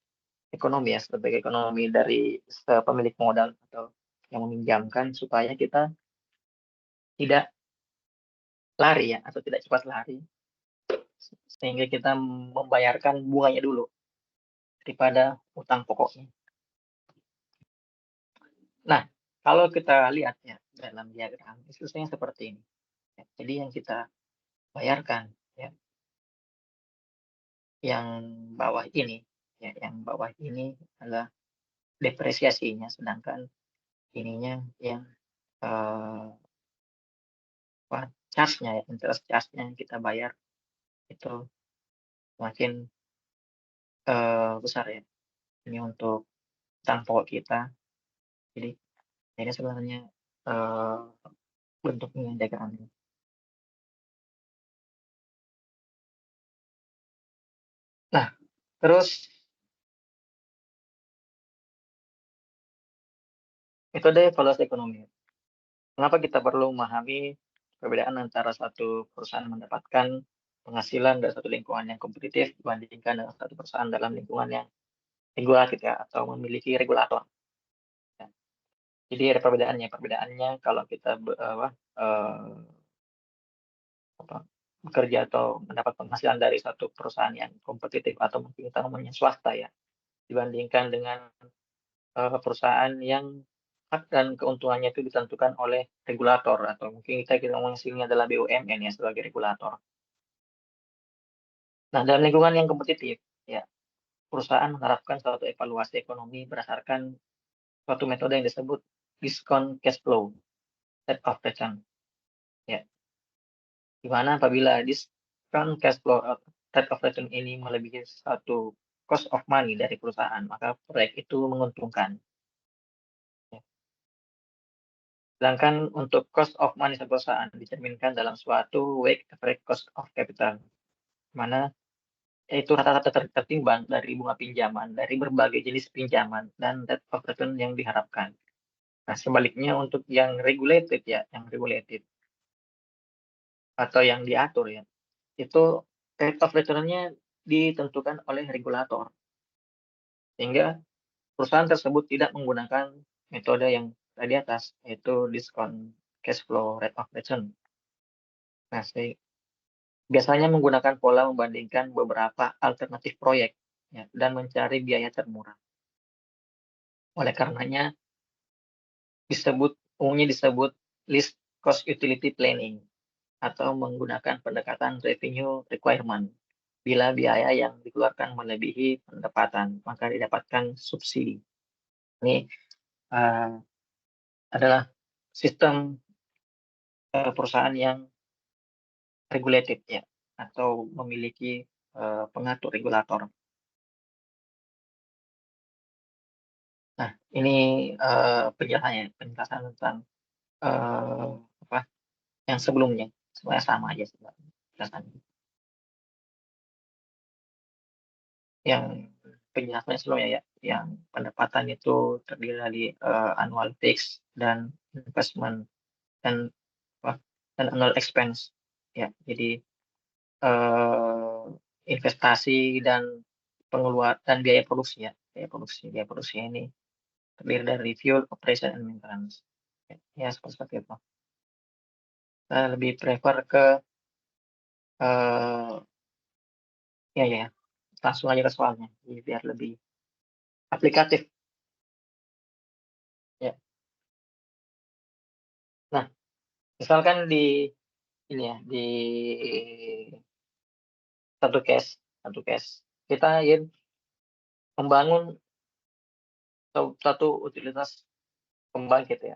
ekonomi ya, strategi ekonomi dari pemilik modal atau yang meminjamkan supaya kita tidak lari ya, atau tidak cepat lari, sehingga kita membayarkan bunganya dulu daripada utang pokoknya. Nah, kalau kita lihat ya dalam diagram, ilustrasinya seperti ini. Ya, jadi yang kita bayarkan ya, yang bawah ini ya, yang bawah ini adalah depresiasinya, sedangkan ininya yang, eee, apa, charge-nya ya, interest charge-nya yang kita bayar itu semakin, besar ya. Ini untuk utang pokok kita. Jadi ini sebenarnya, eee, bentuknya diagramnya. Nah, terus metode evaluasi ekonomi. Mengapa kita perlu memahami perbedaan antara satu perusahaan mendapatkan penghasilan dari satu lingkungan yang kompetitif dibandingkan dengan satu perusahaan dalam lingkungan yang regulatif ya, atau memiliki regulator, ya. Jadi ada perbedaannya. Perbedaannya kalau kita apa, bekerja atau mendapat penghasilan dari satu perusahaan yang kompetitif atau mungkin kita ngomongnya swasta ya, dibandingkan dengan, perusahaan yang hak dan keuntungannya itu ditentukan oleh regulator atau mungkin kita ngomong sini adalah BUMN ya sebagai regulator. Nah, dalam lingkungan yang kompetitif, ya, perusahaan menerapkan suatu evaluasi ekonomi berdasarkan suatu metode yang disebut discount cash flow rate of return, ya. Di mana apabila discount cash flow rate of return ini melebihi satu cost of money dari perusahaan, maka proyek itu menguntungkan, ya. Sedangkan untuk cost of money satu perusahaan dicerminkan dalam suatu weighted average cost of capital, di mana yaitu rata-rata tertimbang dari bunga pinjaman, dari berbagai jenis pinjaman, dan rate of return yang diharapkan. Nah, sebaliknya untuk yang regulated ya, yang regulated atau yang diatur ya, itu rate of return-nya ditentukan oleh regulator, sehingga perusahaan tersebut tidak menggunakan metode yang tadi atas, yaitu discount cash flow rate of return. Nah, biasanya menggunakan pola membandingkan beberapa alternatif proyek ya, dan mencari biaya termurah. Oleh karenanya umumnya disebut list cost utility planning atau menggunakan pendekatan revenue requirement. Bila biaya yang dikeluarkan melebihi pendapatan, maka didapatkan subsidi. Ini uh, adalah sistem perusahaan yang regulated ya, atau memiliki pengatur regulator. Nah, ini penjelasan tentang uh, apa yang sebelumnya, sebenarnya sama aja sebenarnya penjelasannya. Yang penjelasannya sebelumnya ya, yang pendapatan itu terdiri dari, annual fix dan investment dan apa, dan annual expense. Ya, jadi, eee, investasi dan dan biaya produksi ya, biaya produksi ini terdiri dari fuel, operation, and maintenance. Ya, ya seperti itu. Saya lebih prefer ke, eee, ya ya, langsung aja ke soalnya, jadi biar lebih aplikatif, ya. Misalkan di ini ya, di satu case kita ingin membangun satu utilitas pembangkit ya,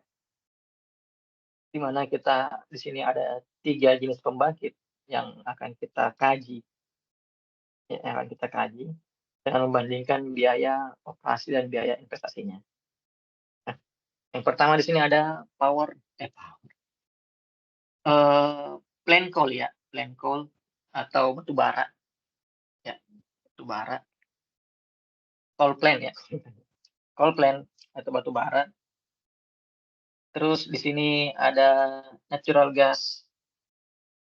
di mana kita di sini ada 3 jenis pembangkit yang akan kita kaji, yang akan kita kaji dengan membandingkan biaya operasi dan biaya investasinya. Nah, yang pertama di sini ada plain coal ya, plain coal atau batu bara ya, batu bara, coal plain ya, coal plain atau batu bara. Terus di sini ada natural gas,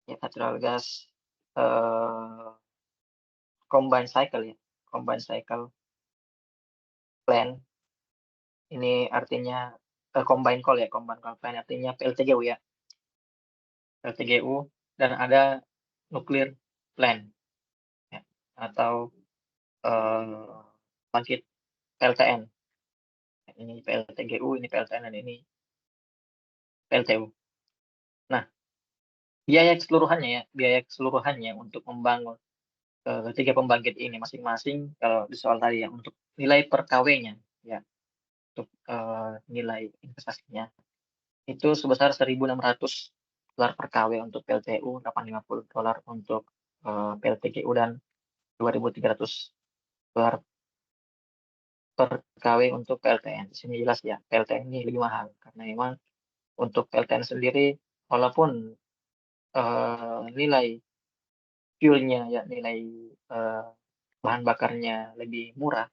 ya natural gas combined cycle ya, combined cycle plant. Ini artinya combined coal ya, combined coal plant artinya PLTGU ya, PLTGU. Dan ada nuclear plant ya, atau bangkit PLTN. Ini PLTGU, ini PLTN, dan ini PLTU. Nah, biaya keseluruhannya untuk membangun ketiga pembangkit ini masing-masing, kalau di soal tadi ya, untuk nilai per KW-nya ya, untuk nilai investasinya itu sebesar $1.600 per KW untuk PLTU, $850 untuk PLTGU, dan $2.300 per KW untuk PLTN. Di sini jelas ya, PLTN ini lebih mahal karena memang untuk PLTN sendiri, walaupun nilai fuel-nya ya, nilai bahan bakarnya lebih murah,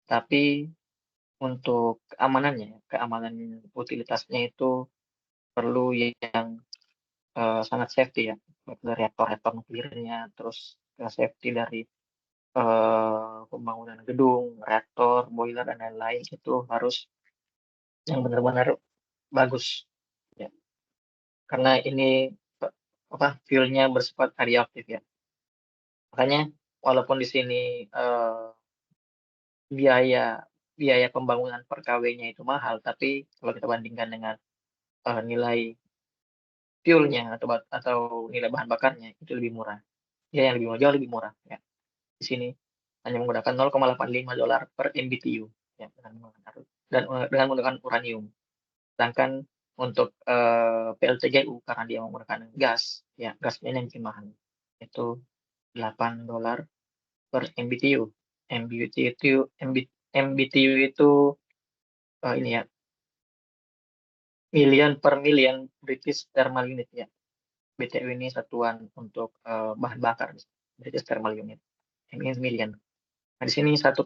tapi untuk keamanan utilitasnya itu perlu yang sangat safety ya, reaktor nuklirnya, terus safety dari pembangunan gedung, reaktor, boiler, dan lain-lain itu harus yang benar-benar bagus ya. Karena ini fuel-nya bersifat radioaktif ya. Makanya walaupun di sini biaya pembangunan per KW-nya itu mahal, tapi kalau kita bandingkan dengan nilai fuel-nya atau nilai bahan bakarnya itu lebih murah. Ya, yang lebih murah, jauh lebih murah ya. Di sini hanya menggunakan $0,85 per MBTU ya, dengan menggunakan uranium. Sedangkan untuk PLTGU, karena dia menggunakan gas ya, gasnya yang bikin mahal. Itu $8 per MBTU. MBTU itu ini ya, million British thermal unit ya. BTU ini satuan untuk bahan bakar, British thermal unit. Ini million. Nah, di sini $1,75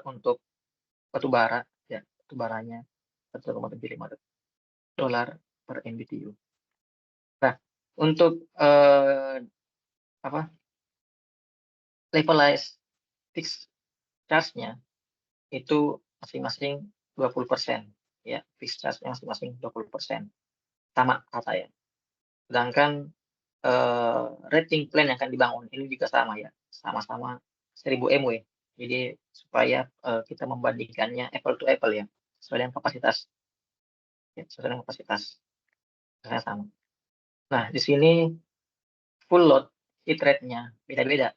untuk batu bara ya, batu baranya $1,75 per MBTU. Nah, untuk levelized fixed charge-nya itu masing-masing 20% ya, fixed charge-nya masing-masing 20%, sama rata ya. Sedangkan rating plan yang akan dibangun ini juga sama ya, sama-sama 1000 MW. Jadi supaya kita membandingkannya apple to apple ya, sesuai dengan kapasitas ya, sesuai dengan kapasitas sama. Nah, di sini full load heat rate-nya beda-beda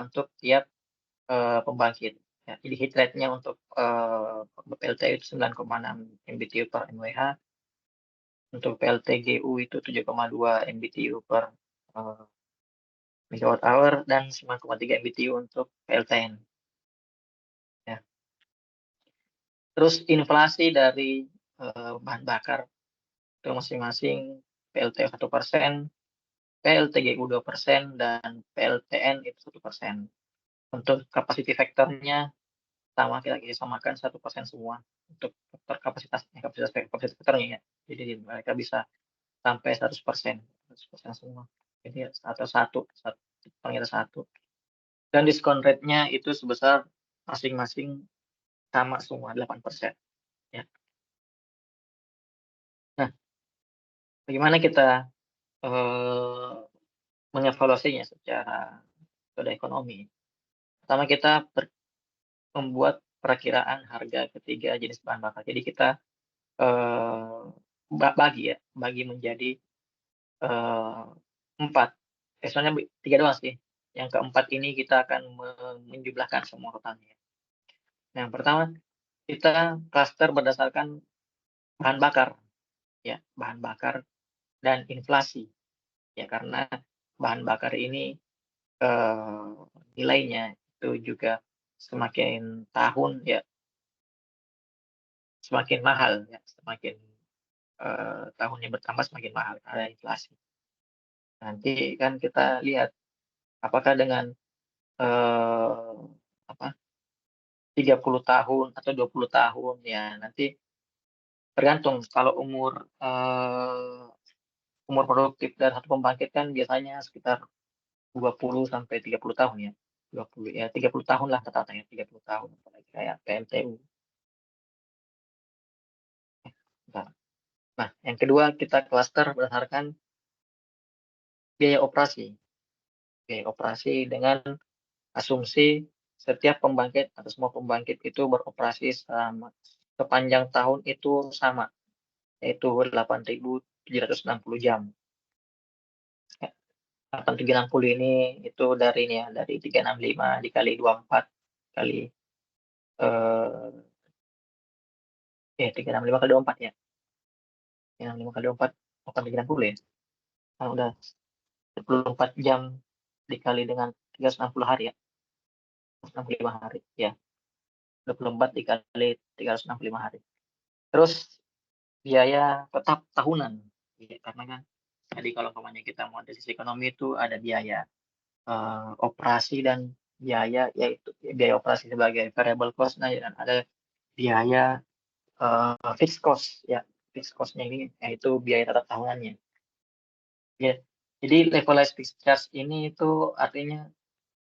untuk tiap pembangkit ya. Jadi heat rate-nya untuk PLTU itu 9,6 MBTU per MWH, untuk PLTGU itu 7,2 MBTU per megawatt hour, dan 9,3 MBTU untuk PLTN ya. Terus inflasi dari bahan bakar itu masing-masing PLTU 1%, PLTGU 2%, dan PLTN itu 1%. Untuk capacity factor-nya sama, kita samakan 1% semua untuk faktor kapasitas faktornya ya. Jadi mereka bisa sampai 100% semua. Jadi atau ternyata satu. Dan diskon rate-nya itu sebesar masing-masing sama semua 8% ya. Nah, bagaimana kita mengevaluasinya secara metode ekonomi? Pertama, kita membuat perakiraan harga ketiga jenis bahan bakar. Jadi kita bagi menjadi 4. Soalnya 3 doang sih. Yang keempat ini kita akan menjumlahkan semua totalnya. Yang pertama, kita klaster berdasarkan bahan bakar, ya, bahan bakar dan inflasi. Ya, karena bahan bakar ini nilainya itu juga semakin tahun ya semakin mahal ya, semakin tahunnya bertambah semakin mahal ada inflasi. Nanti kan kita lihat apakah dengan eh, apa 30 tahun atau 20 tahun ya nanti tergantung kalau umur produktif dari satu pembangkit kan biasanya sekitar 20 sampai 30 tahun ya. 20 ya 30 tahun lah rata-rata ya 30 tahun apalagi kayak PLTU. Nah, nah, yang kedua kita klaster berdasarkan biaya operasi. Biaya operasi dengan asumsi setiap pembangkit atau semua pembangkit itu beroperasi selama sepanjang tahun itu sama, yaitu 8.760 jam. 8.760 ini itu dari ini ya, dari 365 dikali 24 kali 365 kali 24 ya. 365 kali 24 8.360 ya. Nah, udah 24 jam dikali dengan 360 hari ya. 365 hari ya. 24 dikali 365 hari. Terus biaya tetap tahunan. Ya, karena kan tadi kalau umpamanya kita mau dari sisi ekonomi itu ada biaya operasi dan biaya yaitu biaya operasi sebagai variable cost, nah dan ada biaya fixed cost ya. Fixed cost-nya ini yaitu biaya tetap tahunannya. Ya. Jadi levelized fixed charge ini itu artinya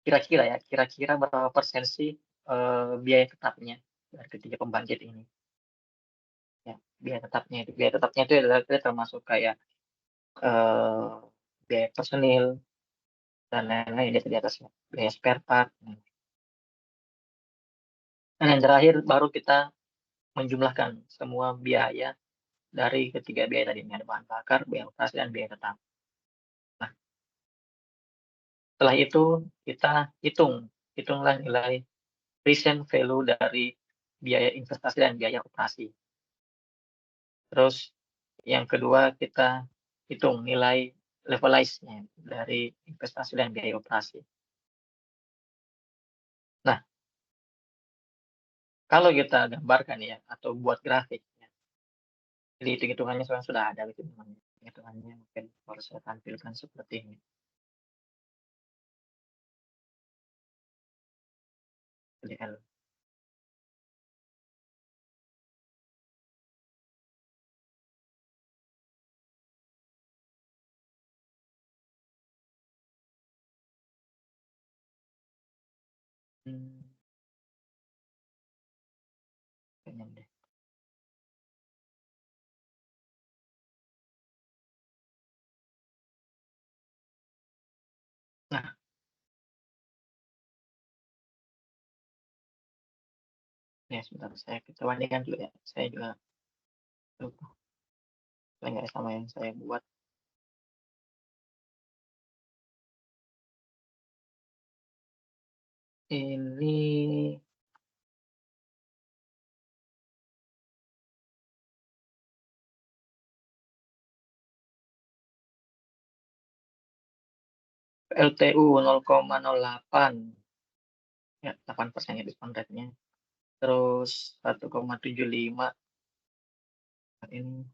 kira-kira berapa persen sih biaya tetapnya dari ketiga pembangkit ini. Ya, biaya tetapnya itu adalah termasuk kayak eh, biaya personil dan lain-lain di atasnya, biaya spare part. Dan yang terakhir baru kita menjumlahkan semua biaya dari ketiga biaya tadi, ada bahan bakar, biaya operasi, dan biaya tetap. Nah, setelah itu kita hitunglah nilai present value dari biaya investasi dan biaya operasi. Terus yang kedua kita hitung nilai levelize-nya dari investasi dan biaya operasi. Nah, kalau kita gambarkan ya atau buat grafik, ya, jadi hitung-hitungannya sekarang sudah ada hitungannya. Hitungannya mungkin harus saya tampilkan seperti ini. LDL. Hmm, kayaknya deh. Nah, ya sebentar saya kita bandingkan dulu ya. Saya juga lupa. Saya nggak sama yang saya buat. Ini LTU 0,08 ya 8% ya diskon rate-nya. Terus 1,75 ini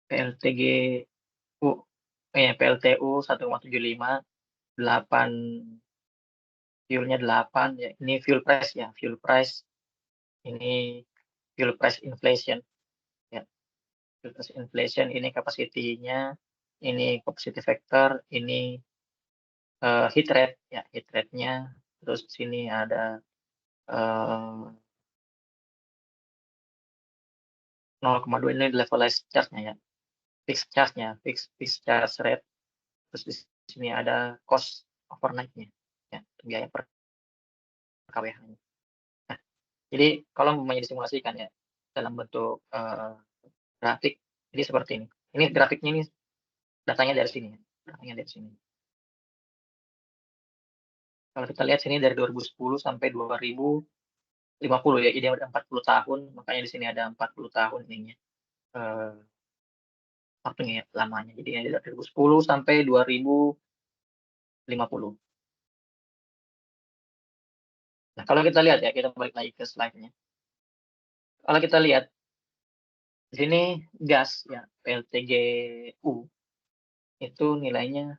PLTGU PLTU 1,75 8 fuelnya 8 ya. Ini fuel price ya, fuel price ini fuel price inflation ya. Fuel price inflation ini capacity-nya, ini capacity factor, ini heat rate ya, heat rate-nya. Terus di sini ada eh, 0,2 ini levelized charge-nya ya. Fixed charge-nya, fixed charge rate. Terus di sini ada cost overnight-nya ya, biaya per KWH-nya. Nah, jadi kalau mau disimulasikan ya dalam bentuk grafik. Jadi seperti ini. Ini grafiknya ini datanya dari sini. Datanya dari sini. Kalau kita lihat sini dari 2010 sampai 2050 ya, jadi ada 40 tahun, makanya di sini ada 40 tahun ininya. Waktunya ya, lamanya. Jadi dari 2010 sampai 2050. Nah, kalau kita lihat ya, kita balik lagi ke slide-nya. Kalau kita lihat di sini gas ya, PLTGU itu nilainya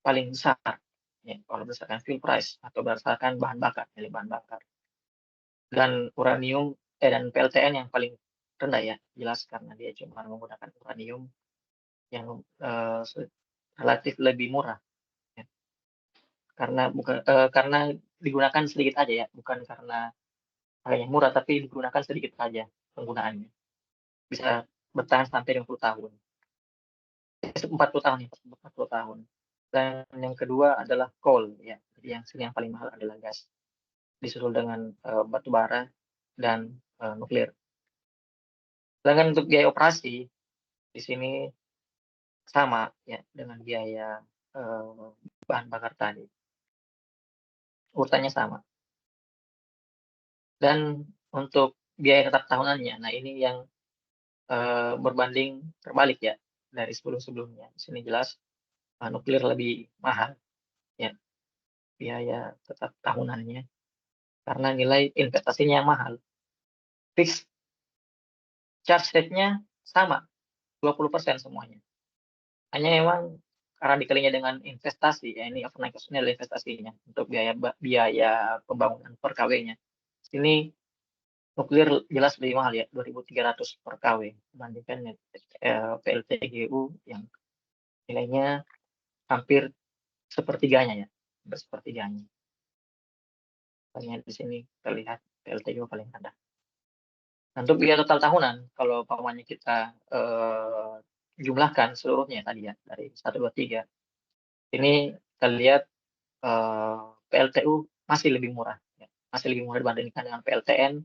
paling besar ya, kalau berdasarkan fuel price atau berdasarkan bahan bakar, nilai bahan bakar. Dan uranium dan PLTN yang paling rendah ya, jelas karena dia cuma menggunakan uranium yang relatif lebih murah ya. Karena digunakan sedikit aja ya, bukan karena harganya murah, tapi digunakan sedikit aja penggunaannya. Bisa bertahan sampai 50 tahun. 40 tahun ya, 40 tahun. Dan yang kedua adalah coal ya. Jadi yang paling mahal adalah gas. Disusul dengan batu bara dan nuklir. Sedangkan untuk biaya operasi di sini sama ya dengan biaya bahan bakar tadi. Urutannya sama. Dan untuk biaya tetap tahunannya, nah ini yang berbanding terbalik ya dari sebelum-sebelumnya. Di sini jelas nuklir lebih mahal ya biaya tetap tahunannya karena nilai investasinya yang mahal. Fixed charge rate-nya sama 20% semuanya. Hanya memang karena dikalinya dengan investasi ya, ini overnight cost adalah investasinya untuk biaya pembangunan per KW-nya. Ini nuklir jelas lebih mahal ya, 2.300 per KW dibandingkan PLTGU yang nilainya hampir sepertiganya ya, sepertiganya. Hanya di sini terlihat PLTGU paling rendah. Nah, untuk biaya total tahunan, kalau umpamanya kita jumlahkan seluruhnya tadi ya, dari 1, 2, 3, ini kita lihat PLTU masih lebih murah. Ya. Masih lebih murah dibandingkan dengan PLTN,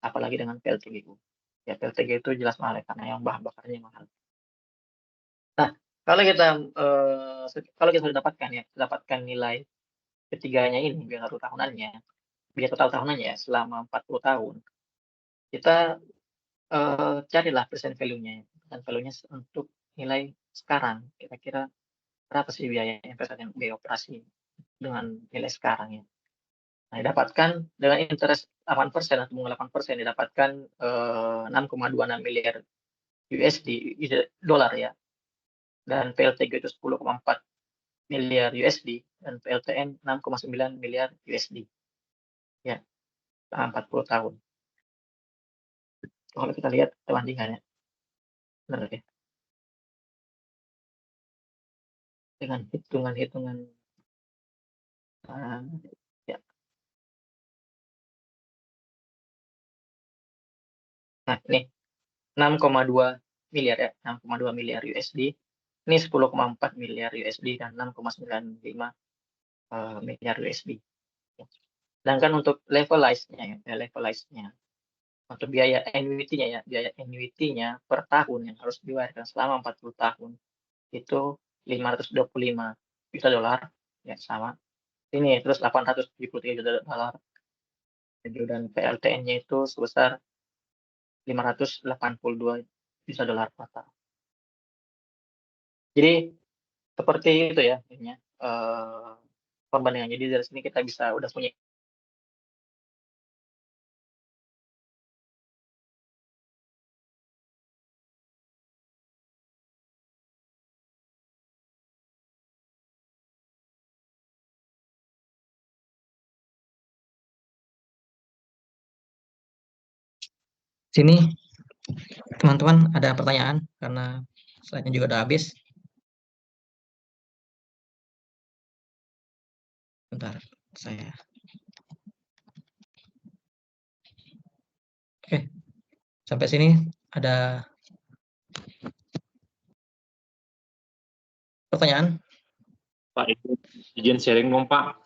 apalagi dengan PLTGU. Ya, PLTGU itu jelas mahal ya, karena yang bahan bakarnya mahal. Nah, kalau kita sudah dapatkan nilai ketiganya ini, biaya total tahunannya selama 40 tahun, kita carilah present value-nya. Present value-nya untuk nilai sekarang. Kira-kira berapa sih biaya investasi dan biaya operasi dengan nilai sekarang ya. Nah, didapatkan dengan interest 8% atau bunga 8% didapatkan 6,26 miliar USD dolar ya. Dan PLTG itu 10,4 miliar USD dan PLTN 6,9 miliar USD. Ya, selama 40 tahun. Kalau kita lihat perbandingannya. Benar ya. Dengan hitungan-hitungan ya. Nah, ini 6,2 miliar ya, 6,2 miliar USD. Ini 10,4 miliar USD dan 6,95 miliar USD. Sedangkan untuk levelized-nya untuk biaya annuity-nya per tahun yang harus dibayarkan selama 40 tahun itu 525 juta dolar ya sama. Ini terus 873 juta dolar. Dan PLTN-nya itu sebesar 582 juta dolar per tahun. Jadi seperti itu ya perbandingan. Jadi dari sini kita udah punya sini teman-teman ada pertanyaan karena slide-nya juga udah habis. Bentar, saya. Oke, sampai sini ada pertanyaan? Pak, izin sharing dong Pak.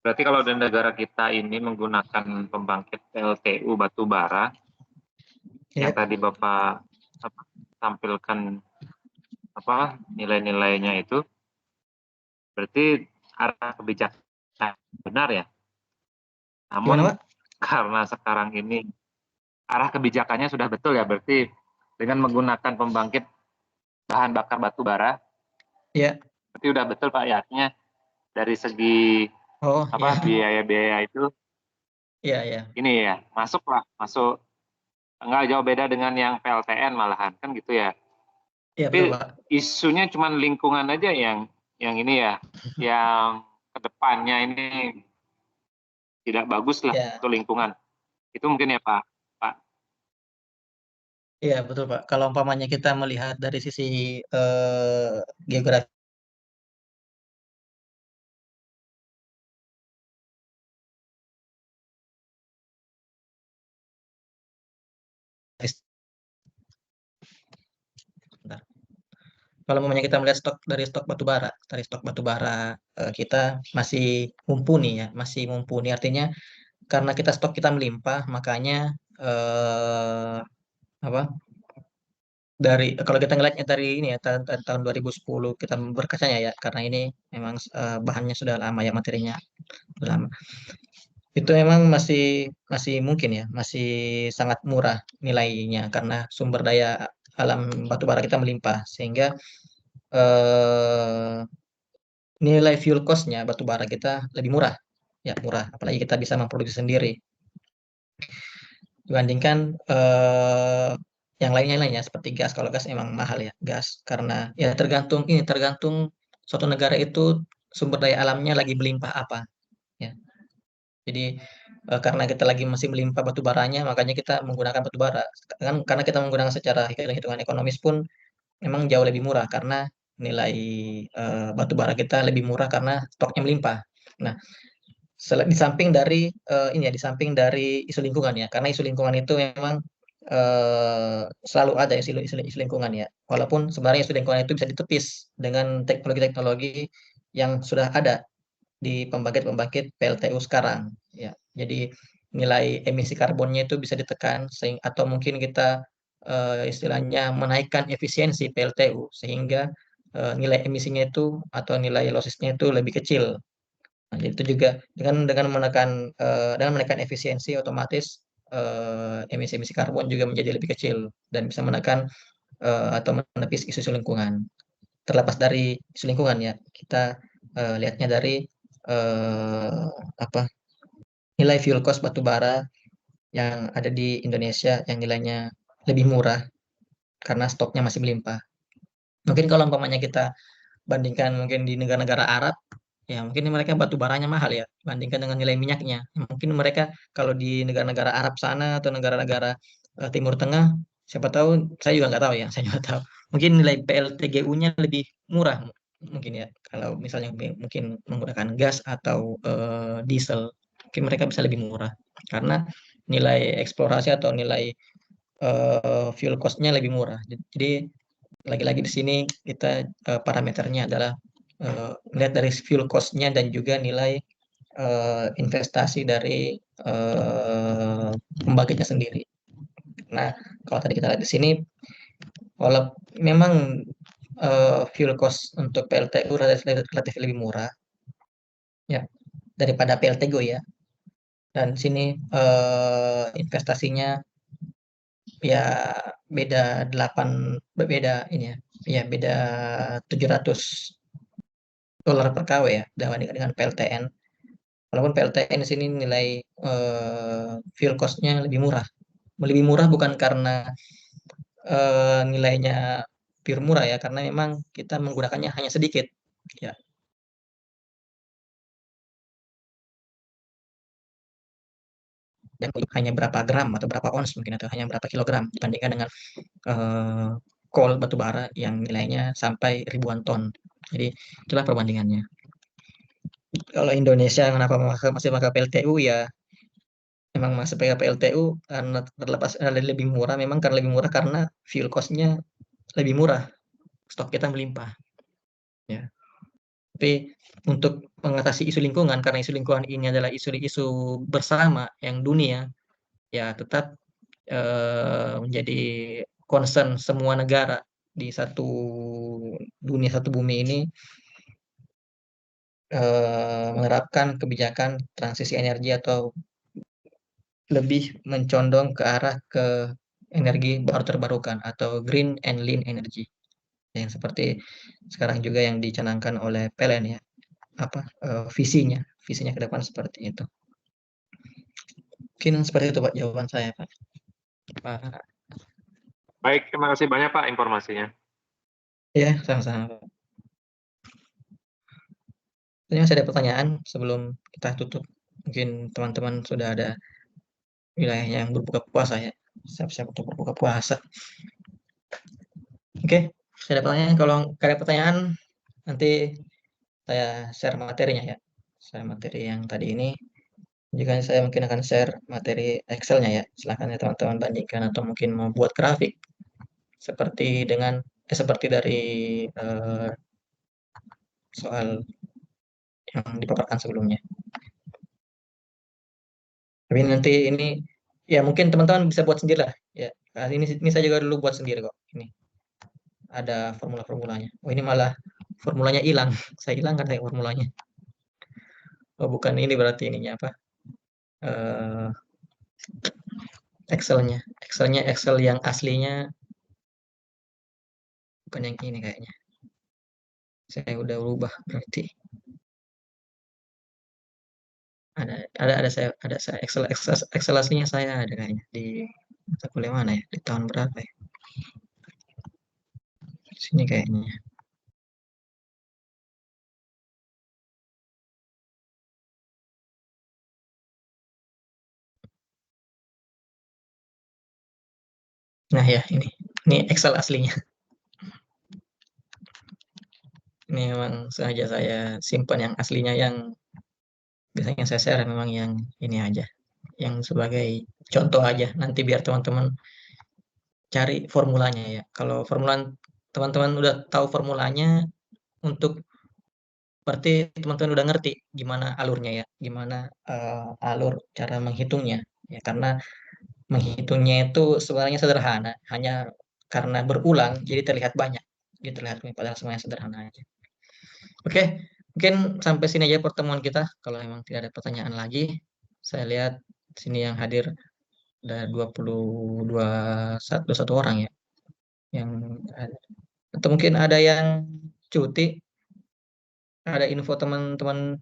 Berarti kalau di negara kita ini menggunakan pembangkit PLTU batu bara, yang tadi Bapak tampilkan apa nilai-nilainya itu, berarti arah kebijakan benar ya. Gimana, Namun Pak? karena sekarang ini arah kebijakannya sudah betul ya, berarti dengan menggunakan pembangkit bahan bakar batu bara, Ya. berarti udah betul Pak ya, artinya dari segi Oh, ya. biaya-biaya itu Ya, ya. ini ya, masuk nggak jauh beda dengan yang PLTN malahan kan gitu ya. Ya, betul, Tapi Pak. isunya cuma lingkungan aja yang ini ya, yang kedepannya ini tidak bagus lah Ya. untuk lingkungan. Itu mungkin ya Pak. Iya, betul, Pak. Kalau umpamanya kita melihat dari sisi geografis bentar. Kalau umpamanya kita melihat stok batu bara kita masih mumpuni ya, masih mumpuni. Artinya karena stok kita melimpah, makanya apa? Kalau kita ngelihatnya dari ini ya tahun 2010 kita berkacanya ya, karena ini memang bahannya sudah lama ya, materinya sudah lama. Itu memang masih masih mungkin ya, masih sangat murah nilainya karena sumber daya alam batu bara kita melimpah, sehingga eh, nilai fuel cost-nya batu bara kita lebih murah. Ya, murah, apalagi kita bisa memproduksi sendiri dibandingkan yang lainnya seperti gas. Kalau gas emang mahal ya, gas, karena ya tergantung suatu negara itu sumber daya alamnya lagi melimpah apa ya. Jadi karena kita lagi masih melimpah batu baranya, makanya kita menggunakan batu bara. Kan karena kita menggunakan secara hitungan ekonomis pun memang jauh lebih murah karena nilai batu bara kita lebih murah karena stoknya melimpah. Nah, di samping dari ini ya, di samping dari isu lingkungan ya, karena isu lingkungan itu memang selalu ada isu lingkungan ya. Walaupun sebenarnya isu lingkungan itu bisa ditepis dengan teknologi-teknologi yang sudah ada di pembangkit-pembangkit PLTU sekarang ya. Jadi nilai emisi karbonnya itu bisa ditekan atau mungkin kita istilahnya menaikkan efisiensi PLTU sehingga nilai emisinya itu atau nilai lossesnya itu lebih kecil. Nah, jadi itu juga dengan menekan efisiensi otomatis emisi-emisi karbon juga menjadi lebih kecil dan bisa menekan atau menepis isu lingkungan. Terlepas dari isu lingkungan ya, kita lihatnya dari eh, apa nilai fuel cost batu bara yang ada di Indonesia yang nilainya lebih murah karena stoknya masih melimpah. Mungkin kalau umpamanya kita bandingkan mungkin di negara-negara Arab, ya mungkin mereka batu baranya mahal ya, bandingkan dengan nilai minyaknya. Mungkin mereka kalau di negara-negara Arab sana atau negara-negara Timur Tengah, siapa tahu, saya juga nggak tahu ya, saya juga tahu. Mungkin nilai PLTGU-nya lebih murah mungkin ya, kalau misalnya mungkin menggunakan gas atau diesel, mungkin mereka bisa lebih murah karena nilai eksplorasi atau nilai fuel cost-nya lebih murah. Jadi lagi-lagi di sini kita parameternya adalah melihat dari fuel cost-nya dan juga nilai investasi dari pembangkitnya sendiri. Nah, kalau tadi kita lihat di sini, walau memang fuel cost untuk PLTU relatif lebih murah ya daripada PLTGO ya. Dan sini investasinya ya beda ini ya. Ya beda 700 dolar per KW ya dibandingkan dengan PLTN. Walaupun PLTN di sini nilai fuel cost-nya lebih murah. Lebih murah bukan karena nilainya pure murah ya, karena memang kita menggunakannya hanya sedikit. Ya. Dan hanya berapa gram atau berapa ons mungkin atau hanya berapa kilogram dibandingkan dengan eh, coal batu bara yang nilainya sampai ribuan ton. Jadi itulah perbandingannya. Kalau Indonesia kenapa masih pakai PLTU ya, memang masih pakai PLTU karena terlepas lebih murah, memang karena lebih murah karena fuel cost-nya lebih murah, stok kita melimpah ya. Tapi untuk mengatasi isu lingkungan, karena isu lingkungan ini adalah isu-isu bersama yang dunia, ya tetap menjadi concern semua negara di satu dunia, satu bumi ini menerapkan kebijakan transisi energi atau lebih mencondong ke arah ke energi baru terbarukan atau green and lean energy, yang seperti sekarang juga yang dicanangkan oleh PLN ya, visinya ke depan seperti itu. Mungkin seperti itu Pak jawaban saya Pak. Baik, terima kasih banyak Pak informasinya. Ya, sama-sama Pak. Ini masih ada pertanyaan sebelum kita tutup. Mungkin teman-teman sudah ada wilayah yang berbuka puasa ya, siap-siap untuk berbuka puasa. Oke, saya ada pertanyaan. Kalau nggak ada pertanyaan, nanti saya share materinya ya. Saya materi yang tadi ini. Juga saya mungkin akan share materi Excel-nya ya. Silahkan ya teman-teman bandingkan atau mungkin mau buat grafik seperti dari soal yang dipaparkan sebelumnya. Tapi nanti ini ya mungkin teman-teman bisa buat sendiri lah ya. Nah, ini saya juga dulu buat sendiri kok. Ini ada formulanya. Oh ini malah formulanya hilang. Saya hilangkan saya formulanya. Oh bukan ini berarti ininya apa? Excel-nya. Excel yang aslinya bukan yang ini kayaknya. Saya udah rubah berarti. Ada saya Excel aslinya saya ada kayaknya di mata kuliah mana ya? Di tahun berapa ya? Sini kayaknya. Nah ya ini Excel aslinya. Ini memang sengaja saya simpan yang aslinya, yang biasanya saya share memang yang ini aja, yang sebagai contoh aja. Nanti biar teman-teman cari formulanya ya. Kalau teman-teman udah tahu formulanya, untuk berarti teman-teman udah ngerti gimana alurnya ya, gimana alur cara menghitungnya ya. Karena menghitungnya itu sebenarnya sederhana, hanya karena berulang jadi terlihat banyak, jadi terlihat padahal semuanya sederhana aja. Oke, mungkin sampai sini aja pertemuan kita. Kalau memang tidak ada pertanyaan lagi, saya lihat sini yang hadir ada 21 orang ya, yang atau mungkin ada yang cuti, ada info teman-teman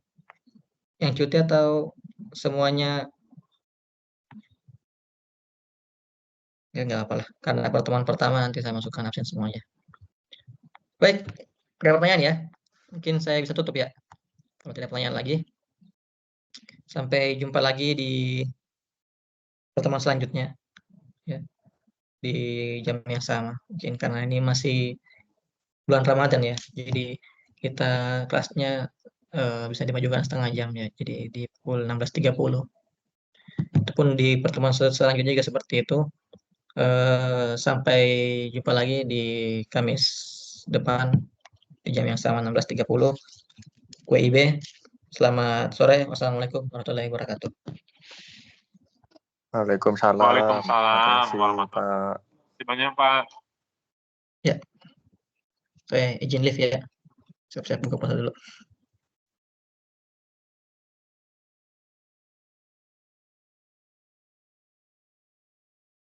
yang cuti atau semuanya ya nggak apalah, karena pertemuan pertama nanti saya masukkan absen semuanya. Baik, ada pertanyaan ya, mungkin saya bisa tutup ya kalau tidak pertanyaan lagi. Sampai jumpa lagi di pertemuan selanjutnya ya, di jam yang sama. Mungkin karena ini masih bulan Ramadan ya, jadi kita kelasnya bisa dimajukan setengah jam ya, jadi di pukul 16.30. Itu pun di pertemuan selanjutnya juga seperti itu. Sampai jumpa lagi di Kamis depan di jam yang sama 16.30 WIB. Selamat sore. Wassalamualaikum warahmatullahi wabarakatuh. Waalaikumsalam. Waalaikumsalam Terima kasih, warahmatullahi Pak. Terima kasih banyak Pak. Ya, saya izin live ya. Siap-siap buka puasa dulu.